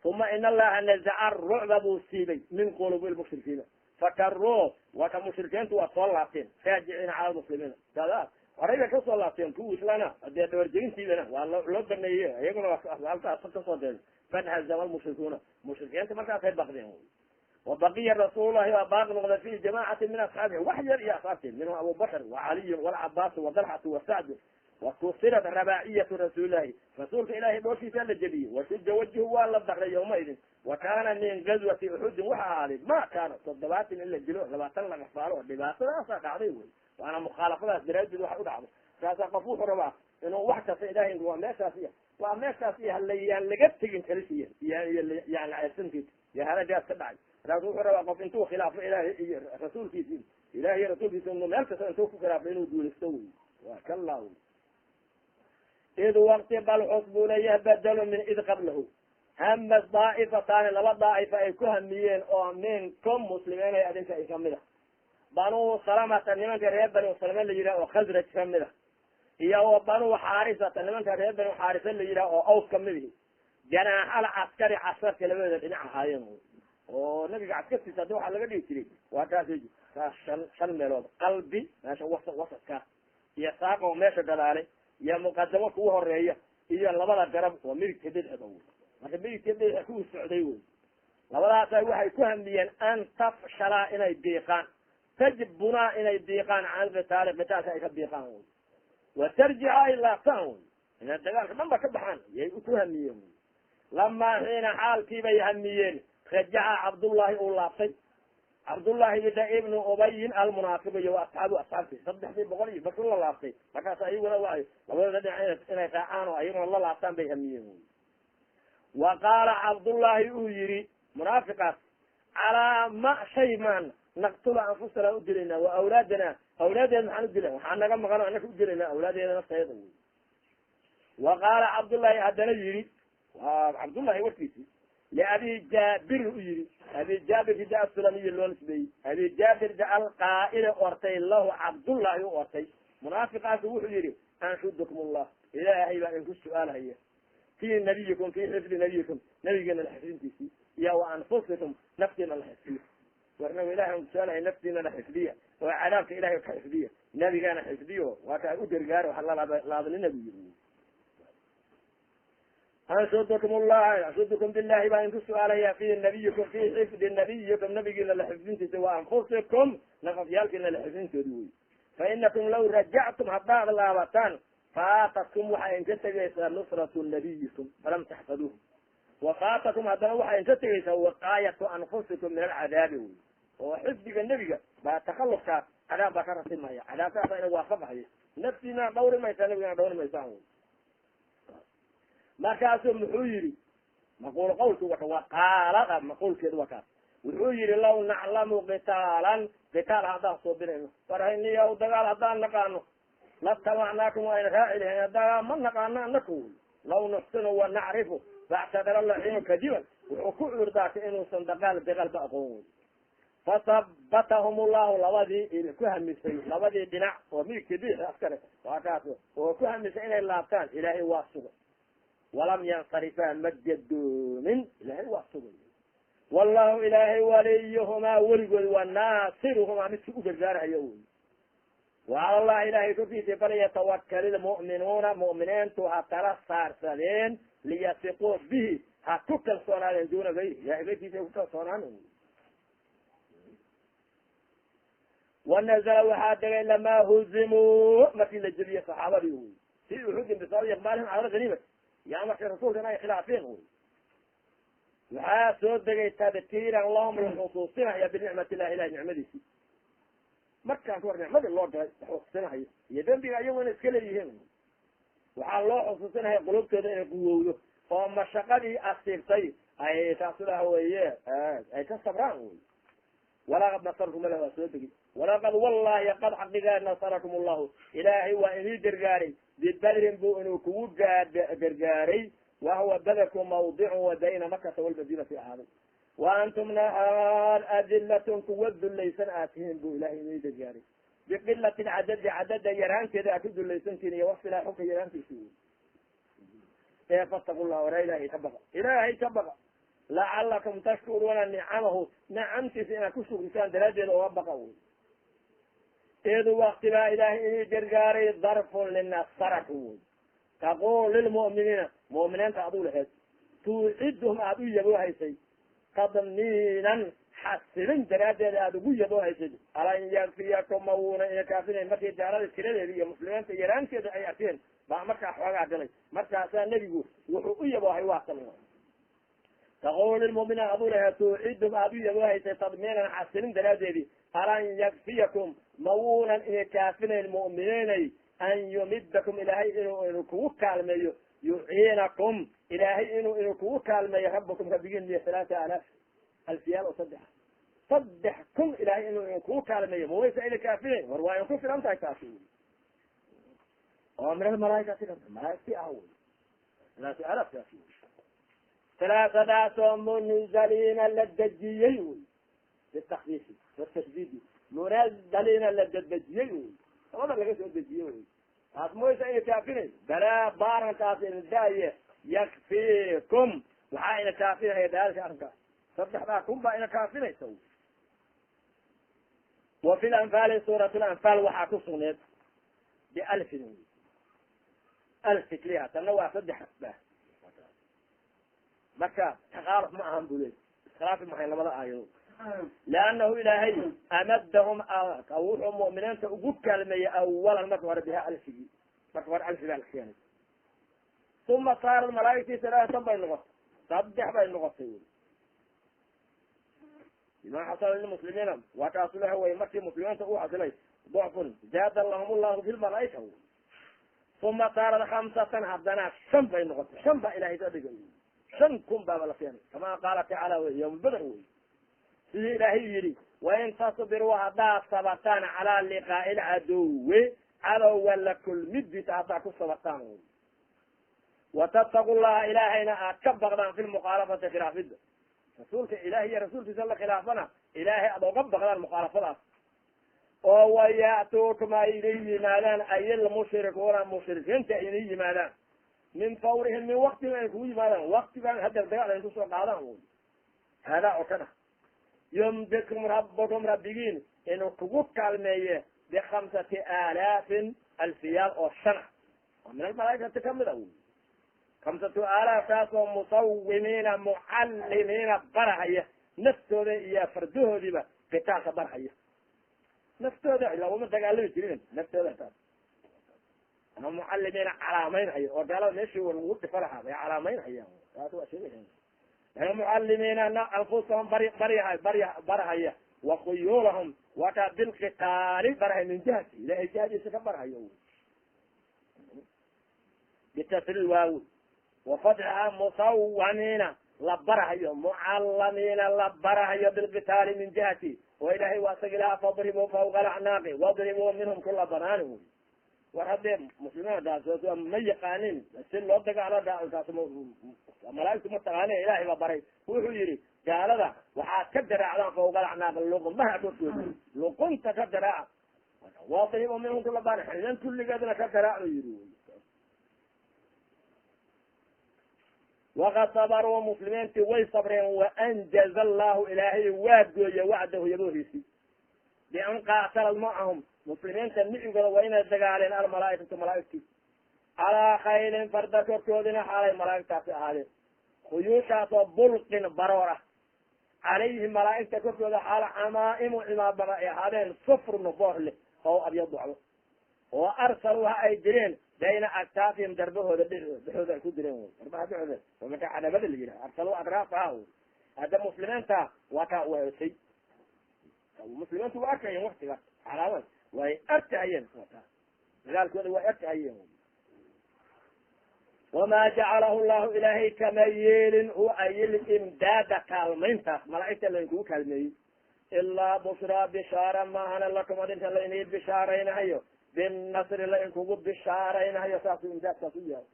ثم إن الله نزع الرعب بوسيبي من قلوب المشركين فكروه وكمشركين وصلاتين فاجعين على المسلمين كذا ورأيك كصلاتين كوش لنا أدي تورجين سيدنا والله لبنا إياه يقولوا أصلت أصلت صدين فانهزم المشركون مشركين تمكن في بغدهم وبقي الرسول الله وباقي نقضى فيه جماعة من أصحابه وحجر يا أصحابه منهم أبو بكر وعلي والعباس وطلحة وسعد وكسرت رباعية رسول الله رسول إلهي بوشي سال الجبي وشج وجهه والله الدخل يومئذ وكان من غزوة أحد وحالي ما كانت صدبات إلا الجلوح لما طلع أخباره اللباس لا صاق وأنا مخالفات درجة واحد عظيم فسقفوه ربا إنه وحدة في إلهي وما شافيه وما شافيه اللي قد تجين كرسية يعني عيسنتي يا هذا جاء تبعي رسول ربا قف انتو خلاف إلهي رسول في دين إلهي رسول في سنة مالك انتو خلاف إنه دول استوي وكالله إذ وقت بل حسبون يبدل من إذ قبله هم الضائفتان لما ضائفة يكهميين أو منكم مسلمين يأذنك إكمله بنو سلامة نمان كريب بنو سلمان اللي يرى وخزرج كمله إياه بنو حارسة نمان كريب بنو حارسة اللي يرى أوس كمله جناح العسكري 10 كيلومتر دينع هايين ونبي عسكري تصدق على قد يشتري وهذا شن ملود قلبي ماشي وسط كا يساق وماشي دلالي يا مقدمة كوه الرئية إذا لبلا جرب وميرك تدل أدوه مثل ميرك تدل أكوه السعودي labadaasay waxay ku hamiyeen an tafshalaa inay diiqaan tajbunaa inay diiqaan can alqitaali qitaalka ay ka diiqaan wy watarjica ay laabtaan wy inay dagaalka dhan ba ka baxaan yay ku hamiyeen wy lamaa xiina xaalkiibay hamiyeen rajaca cabdullahi uu laabtay cabdullahi bida ibnu ubayin almunaafiq iyo asxaabu asxaabti 300 iyo markuu la laabtay markaas ayaguna waay labadooda dhinac inay raacaan oo ayaguna la laabtaan bay hamiyeen wy wa qaala cabdullahi uu yihi munaafiqaas calaa ma shay maan naqtula anfusana udilaynaa wa awlaadana awlaadeeda maxaan udila waxaa naga maqan anaka udilaynaa awlaadeeda nafteeda wy wa qaala cabdullahi haddana yihi waa cabdullahi warkiisi liabi jaabir u yihi abi jaabir hida asulamiyi loo nisbeeyey abi jaabir da alqaa'ile ortay lahu cabdullahi u ortay munaafiqaasu wuxuu yihi anshudukum allah ilaahay baa idinku su-aalhaya fi nabiyikum fi xifdi nabiyikum nabigeena la xifdintiisii iyo wa anfusikum naftiina la xifdiyo warnaga ilahay an su-aalhay naftiina la xifdiya oo cadaabka ilahay ka xifdiya nabigaana xifdiyo waa ka u gargaaro waxa laadnina bu yiri anshudukum allahi anshudukum billahi baa idinku su-aalaya fi nabiyikum fi xifdi nabiyikum nabigiina la xifdintiisa wa anfusikum nafafyaalkiina la xifdintoodi wey fa inakum law rajactum haddaad laabataan faatakum waxay inka tegaysaa nusratu nabiyikum falam taxfaduuh wafaatakum haddana waxay inka tegaysaa waqaayatu anfusikum min alcadaabi wey oo xifdiga nebiga baa takalufkaas cadaab baa ka rasimaya cadaabkaasa ina waafaqayo naftiina dhawri maysaa nabigana dhawri maysaan wy markaasuu muxuu yihi maquul qawlku waka waa qaalada maquulkeedu waa kaas wuxuu yihi law naclamu qitaalan qitaal haddaan soobinayno warhayniya dagaal haddaan naqaano latabacnaakum waa ayna raaci lahayn dagaal ma naqaano anaka wy law nuxsinu wa nacrifu factadara laxiinu kadiban wuxuu ku cuurdaartay inuusan dagaal ba aqoon wey fasabatahum llahu labadii ku hamisay labadii dhinac oo miigti bix askare waa kaas oo ku hamisay inay laabtaan ilaahay waa sugay walam yansarifaa ma gadoomin ilahay waa sugay wallahu ilaahay waliyuhumaa weligood waa naasiruhumaa midki u gargaarhayo wy وعلى الله إلهي كفيسي فليتوكل المؤمنون مؤمنين تهتلا سارسلين ليثقوا به هتكل صنان دون غيره يا إبتي تكل صنان والنزل وحادر لما هزموا ما في الجبية صحابة بيقول في وحود بصار يقبالهم على غنيمة يعني ما في رسول كنا خلافين هو وحاسود دقي تبتير اللهم الخصوصين يا بنعمة الله إلى نعمته markaan ku war nicmada loo galay xusuusinahayo iyo dembiga iyaguna iskala yihiin waxaa loo xusuusinahay qulubtooda inay quwowdo oo mashaqadii asiibtay ay taasula weeye ay ka sabraan wy walaqad nasarakum allah waa soo degi walaqad wallahi qad xaqiga nasarakum allahu ilaahay waa inii gargaaray bibadrin buu inuu kugu gargaaray wahuwa badarku mawdicun wa bayna makata walmadinati ahaaday وأنتم نهار أذلة كود ليسن آتهم بو إلهي ميد جاري بقلة عدد يران كذا أكد ليسن كني وصل حق يران تسوي فاتقوا الله ولا إلهي تبغى لعلكم تشكرون نعمه نعمت سينا كسر إنسان دراجة وابقوا إذ وقت لا إلهي جرجاري ظرف للناس صرفوا تقول للمؤمنين مؤمنين تعطوا لهذا توعدهم عدو يبوها يسي qadniinan xasilin daraadeeda aada ugu yadoo haysid alan yakfiyakum mawuna ina kaafinayn markii gaalada tiradeeda iyo muslimiinta yaraanteeda ay arkeen baa markaa xoogaa galay markaasaa nebigu wuxuu u yaboohay waasan taqul lilmu'miniin aduu laha tuucidum aada u yaboo haysay tadmiinan xasilin daraadeedii alan yakfiyakum mawunan ina kaafinayn mu'miniinay an yumidakum ilaahay inuu kugu kaalmeeyo yuciinakum ilaahay inuu kugu kaalmeeyo rabakum rabbigiin iyo 3000 alfiyaal oo saddex kun ilaahay inuu kugu kaalmeeyo mawaysa ina kaafinayn war waa in ku filan tahay taasi oo min almalaaikati malaaikti ah wy 3000 taasi 3 munzaliina la dejiyey wy bitakfiifi watasdiidi munazaliina la dejiyey wy labada laga soo dejiyey wy taas mawaysa ina kaafinayn balaa baarankaas indaaye yakfikum waxaa ina kaafinaya daalka arrinkaas 3 kun baa ina kaafinaysa wa fi lanfaali suurat lanfaal waxaa ku sugneed bialfin alfi kliha tanna waa 3 ba marka taqaaluf ma ahan bule iskhilaaf maxay labada aayadood liannahu ilaahay amadahum wuxuu mu'miniinta ugu kaalmeeyey awalan marka hore biha alfigi marka hore alfi baa la keenay uma saarad malaa'igtii salaatan bay noqotay saddex bay noqotay bima xasala lilmuslimiina waa kaasu laha wey markii muslimiinta u xasilay docfun zaada lahum llahu fi lmalaa'ika uma saarad khamsatan haddana shan bay noqotay shan baa ilahay soo dhigay 5,000 baaba la keenay kama qaala tacaala wey yawm badr wey sidii ilaahay yidhi wain tasbiruu haddaad sabartaan calaa liqaa'i lcaduwi cadowga la kulmidiisa haddaad ku sabartaan wy watattaqu llaha ilaahayna aad ka baqdaan fi lmukhaalafati khilaafida rasuulka ilahi iyo rasuulkiisa la khilaafana ilaahay aad oga baqdaan mukhaalafadaas oo waya'tuukum ay idin yimaadaan ayilmushrikuuna mushrikiinta idin yimaadaan min fawrihim min waktiga ay kugu yimaadaan waktigan hadeer dagaal ay kusoo qaadaan wy haadaa oo kana yumdikum rabbukum rabbigiin inuu kugu kaalmeeye bikhamsati aalaafin alfiyaal oo shana oo min almalaaikati kamid a wy khamsatu aalaaf taasoo musawimiina mucallimiina barahaya naftooda iyo fardahoodiiba qitaalka barhaya naftooda ilaa uma dagaalami jirin naftooda taas ama mucallimiina calaamaynhaya oo gaalada meeshii lagu dhifa lahaa bay calaamaynhayaan taas waa sheegaya mucallimiina anfusahum barhaya wakuyuulahum wakaa bilqitaali barhay min jihati ilahay jihadiisa ka barhayo bitasriil waawi wafadxiha musawamiina la barhayo mucallamiina la barhayo bilqitaali min jihati oo ilahay waa isaga ilaha fadribuu fawqa alacnaaqi wadribuu minhum kula banaani wy war haddee muslimiintaas ma yaqaanin si loo dagaalo taas malaaigtu ma taqaani ilahay baa baray wuxuu yihi gaalada waxaad ka daraacdaan fawqa alacnaaq luqmaha korkooda luqunta ka daraaca wadribu minhum kula bani xidan kulligeedna ka daraacu yihi waqad sabaruu muslimiinti way sabreen waanjaza allahu ilaahay waa gooye wacdahu yaboohiisi bian qaatalad macahum muslimiinta micigooda waa inay dagaaleen almalaaikatu malaaigti calaa khaylin farda korkoodina xaalay malaaigtaasi ahaadeen khuyuushaasoo bulqin baroor ah calayhi malaaigta korkooda xaala camaa'imu cimaababa ay ahaadeen sufrun boor leh oo abyad docdo oo arsaluuha ay direen bayna aktaafihim darbahooda dhexooda ay ku direen wy darbaha dhexooda oo marka cadabada la yidhaha arsaluu adraafaha wy hadda muslimiinta waa kaa waasay muslimiintu waa arkayeen waktiga calaamad way arkahayeen dagaalkooda way arkahayeen wamaa jacalahu llahu ilaahay kama yeelin hu aylimdaada kaalmayntaas malaaigta laynkugu kaalmeeyey ilaa bushraa bishaara maahana lakum adinta laynii bishaaraynahayo binasri laynkugu bishaaraynahayo saasuu imdaadkaas u yahay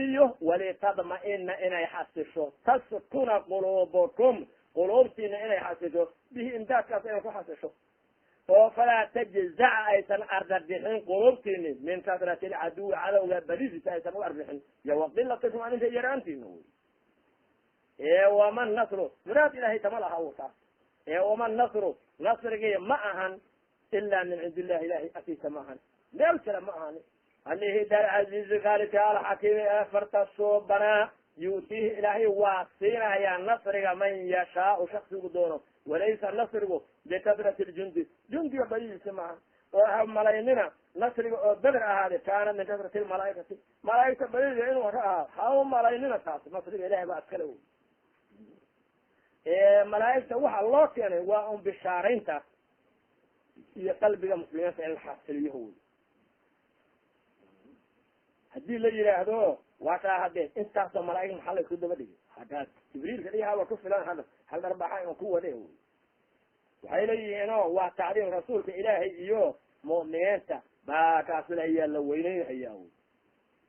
iyo walitadma'ina inay xasisho taskuna quluubukum quluubtiina inay xasisho bihi imdaadkaas inay ku xasisho oo falaa tajzaca aysan ardarbixin quluubtiini min kasrati alcaduwi cadowga badidiisa aysan u arbixin iyo waqilatikum aninka yaraantiina wy waman nasru muraad ilahay tama laha u taas waman nasru nasrigii ma ahan ila min cindi illahi ilahay agtiisa ma ahan meel kale ma ahani alihi dalcaziizi kaalika alxakiimi ee farta suubanaa yuutiihi ilaahay waa siinayaa nasriga man yashaau shaksigu doono walaysa nasrigu bikadrati ljundi jundiga badidiisa maaha oo ha malaynina nasriga oo beder ahaade kaana min kasrati lmalaaikati malaaigta badida inuu ka ahaa ha u malaynina taas nasriga ilahay baa iskale wy malaaigta waxa loo keenay waa un bishaarayntaas iyo qalbiga muslimiinta in la xasiliyo wy hadii la yihaahdo waa kaa hadee intaasoo malaaig maxaa la isku daba dhigay hadaad jibriilka dhihaaba ku filan hada hal darbaaxa inuu ku wade wy waxay leeyihiin o waa tacdiim rasuulka ilaahay iyo mu'miniinta baa kaasilayaa la weyneynhayaa wy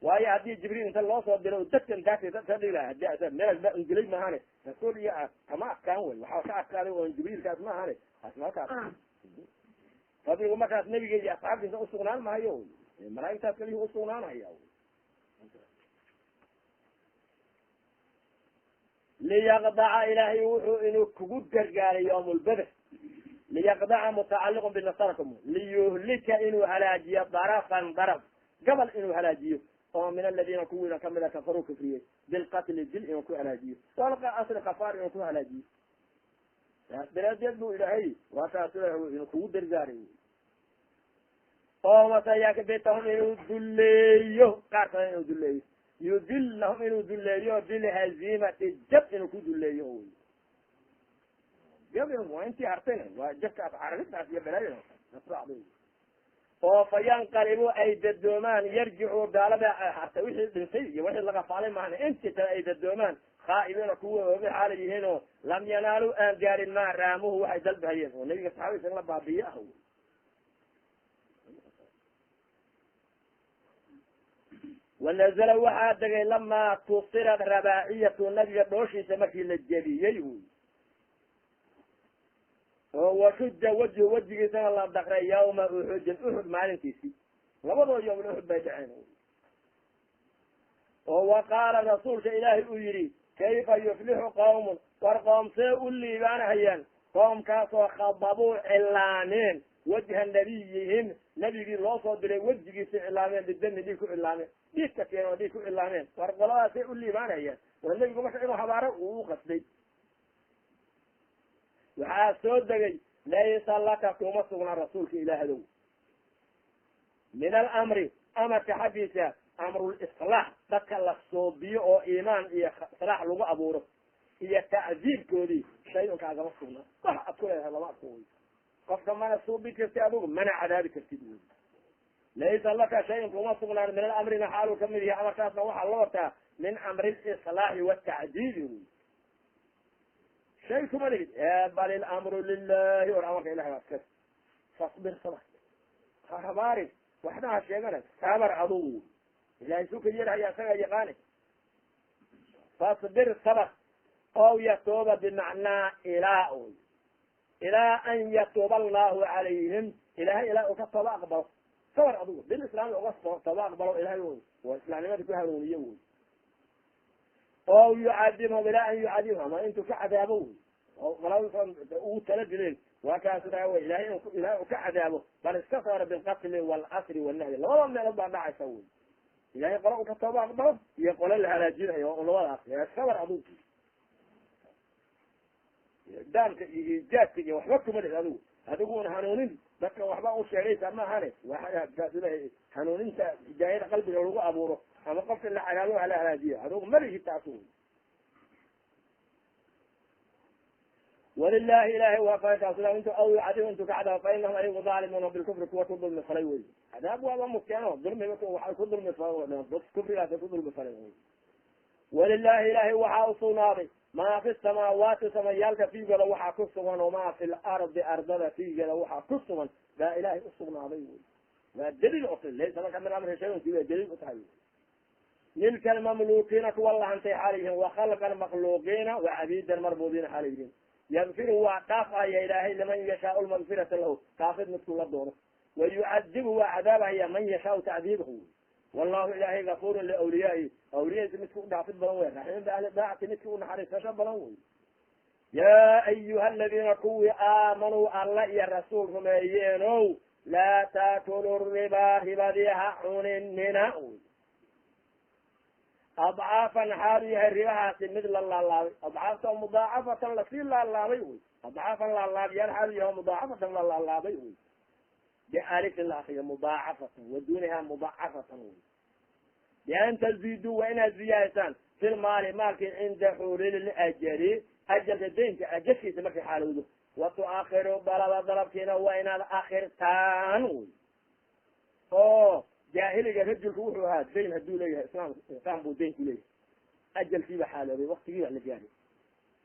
waayo haddii jibriil inta loo soo diro dadkan daadhigi laha meel ba ingilay maahane rasuul iyo kama adkaan wey waxaa ka adkaaday oo jibriilkaas maahane taas markaas fadligu markaas nebiga iyo asxaabtiisa usugnaan mahayo wy malaaigtaas kalihi usugnaanhaya liyaqdaca ilaahay wuxuu inuu kugu gargaaray yawm lbeder liyaqdaca mutacaliqun binasarakum liyuhlika inuu halaajiyo darafan daraf gabal inuu halaajiyo oo min aladiina kuwiina kamida kafaruu kufriyey bilqatli dil inuu ku halaajiyo asli kafaar inuu ku halaajiyo daraadeed bu ilaahay waa taas inuu kugu dargaaray oo masayakbitahum inuu duleeyo qaar kale inuu duleeyo yudilahum inuu duleeyo bilhazimati jab inuu ku duleeyo wy jab waa intii hartayna waa jabkaas carabitaas iyo balaayo oo fayanqalibu ay dadoomaan yarjicu gaalada hartay wixii dhintay iyo wixii lagafaalay maana intii kale ay dadoomaan khaa'ibiina kuwa ooga xaala yihiin oo lam yanaalu aan gaarin maa raamuhu waxay dalbahayeen oo nabiga saxaabadiisa in la baabiye ah wanazala waxaa degay lamaa tusirad rabaaciyatu nabiga dhooshiisa markii la jebiyey wy oo washuja wejigiisana la daqray yawma uxudin uxud maalintiisii labadoo yawm uxud bay dhaceen oo wa qaala rasuulka ilaahay uu yihi kayfa yuflixu qawmun war qoom see u liibaanahayaan qoomkaasoo khadabuu cilaameen wajha nabiyihim nabigii loo soo diray wejigiisa cilaameen bidami dhiig ku cilaameen dhiig ka keen oo dhiig ku cilaameen war qoladaasay u liibaanayaan war nebigu marka inuu habaaro uu qasday waxaa soo degay laysa laka kuma sugnaa rasuulka ilaahadow min alamri amarka xaggiisa amrulislaax dadka la soobiyo oo iimaan iyo islaax lagu abuuro iyo tacdiibkoodii shay un kaagama sugnaa wax ad ku leedahay lama adku wy qofka mana suubi karti adigu mana cadaabi kartid wy laysa laka shayin kuma sugnaan min alamrina xaaluu kamid yahay amarkaasna waxaa loo wataa min amri lislaaxi watacdiibi wy shay kuma lihid bal ilamru lilahi or amarka ilahay waa iska fasbir sabr ha habaarin waxna ha sheegana sabar adugu ilahay sukayarhaya isaga yaqaani fasbir sabr ow yatuuba bimacnaa ilaa wy ilaa an yatuuba allahu calayhim ilahay ilaa uu ka tooba aqbalo sabar adugu bilislaami uga tooba aqbalo ilahay wy oo islaamnimada ku hanuuniye wy oo yucadibhum ilaa an yucadibhum ama intuu ka cadaabo wy ugu taladileen waa kaas wy ilahay ilahay u ka cadaabo bal iska saara bilqatli waalasri wanahyi labada meelood baa dhacaysa wy ilahay qolo u ka tooba aqbalo iyo qolo la halaajinayo labadaas sabar adugu daamka iyo ijaadka iyo waxba kuma lid adiguna hanuunin dadka waxba u sheegaysa maahane waakaas hanuuninta hidaayada qalbiga lagu abuuro ama qofka la cadaabo hala halaajiya adigu malihi taas wy walilahi ilahay waafaakaas intu aw yucadib intu ka cadaabo fa inahum ayagu zaalimuuna bilkufri kuwa ku dulmi falay wey cadaab waaba mufteeno dulmiga waxay ku dulmi kufrigaasay ku dulmi falay walilahi ilahay waxaa usugnaaday maa fi samaawaati samayaalka fiigooda waxaa ku sugan wamaa fi lardi ardada fiigeeda waxaa ku sugan baa ilahay usugnaaday wy waa daliil ota laysa laka min amri shay waa daliil utahay milka almamlukiina kuwa lahantay xalayhin wakhalqa almakhluuqiina wacabiidan marbuudiina xalayhin yakfiru waa dhaafaya ilaahay liman yashaau lmagfirata lahu kaafid midku la doono wayucadibu waa cadaabahaya man yashaau tacdiibahu wallahu ilahay gafurun liawliyaai awliyadiisa midka u dhaafid badan wey raximin ba ahli daacati midka u naxariisasho badan wey yaa ayuha aladiina kuwii aamanuu alla iyo rasuul rumeeyeenow laa taakulu ribaa ribadii ha cuninina adcaafan xaalu yahay ribahaasi mid la laalaabay adcaafta mudaacafatan lasii laalaabay wey adcaafan laalaabiyaal xaalu yahay mudaacafatan la laalaabay wey bialifin la akriyo mudaacafatan waduniha mudaacafatan wey bian taziiduu waa inaad ziyaadisaan fil maali maalkii cinda xululi ajali ajalka daynka ajalkiisa markay xaalowdo watuakiru dalaba dalabkiina waa inaad akirtaan wey oo jaahiliga rajulku wuxuu ahaa dayn haduu leeyahay islam buu dayn ku leeyahay ajalkiiba xaaloobay waktigiiba la gaaray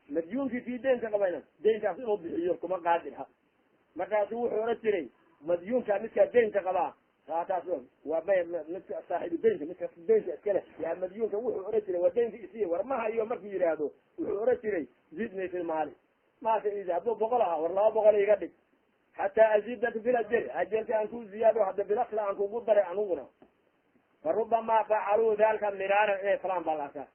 madyuunkii kii daynka qabayna daynkaas inuu bixiyo kuma qaadirha markaasu wuxuu oran jiray madyuunka midkaa daynka qabaa taas waa midka saaxiibu daynka midka daynka iskale yaa madyuunka wuxuu oran jiray waa daynka isiiya war ma hayo markuu yidhaahdo wuxuu oran jiray zidni fi lmaali maalka idi hadduu 100 ahaa war 200 iga dhig xataa azidaka fi lajali ajalka aan ku ziyaado hadda bilakla aan kugu daray aniguna farubama facaluu dalika miraaran inay falaan baa la arkaa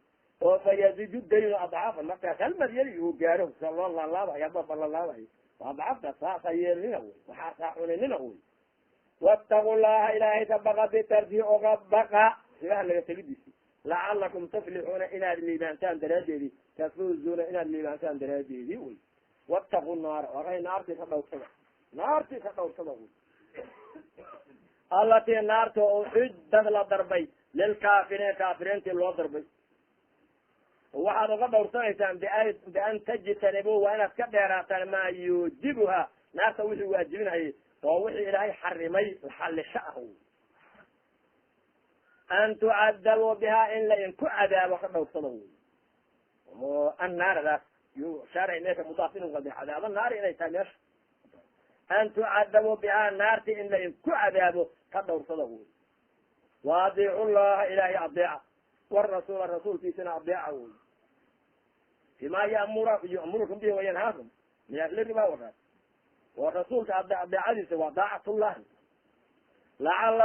oo fayazidu daynu adcaafan markaas hal maryali uu gaaro loo laalaabay aba balalaabay adcaafta saasa yeelnina wey waxaa saa cuninina wey wattaqu llaha ilaahay ka baqa bitarki oga baqa ribaha laga tegidisi lacalakum tuflixuuna inaad liibaantaan daraadeedii tafuuzuuna inaad liibaantaan daraadeedii wey wattaqu naara waay naartii ka dhowrsada wey allatii naarta ucidad la darbay lilkaafiriin kaafiriintii loo darbay waxaad uga dhowrsanaysaan bian tajtanibuu waa inaad ka dheeraataan maa yuujibuha naarta wixii waajibinayay oo wixii ilaahay xarimay xalisho ah an tucadabuu bihaa in lainku cadaabo ka dhowrsada wy oo annaaradaas shaarc meesha mudaaf inu qada cadaabo naari inay tahay meesha an tucadabuu bihaa naarti in lainku cadaabo ka dhowrsada wy waadiicu llaha ilaahay adeeca warasuula rasuulkiisana adeeca wy bima yamurukum bihi wayanhaakum min ahli riba wadaas oo rasuulka adeecadiisa waa daacatullahi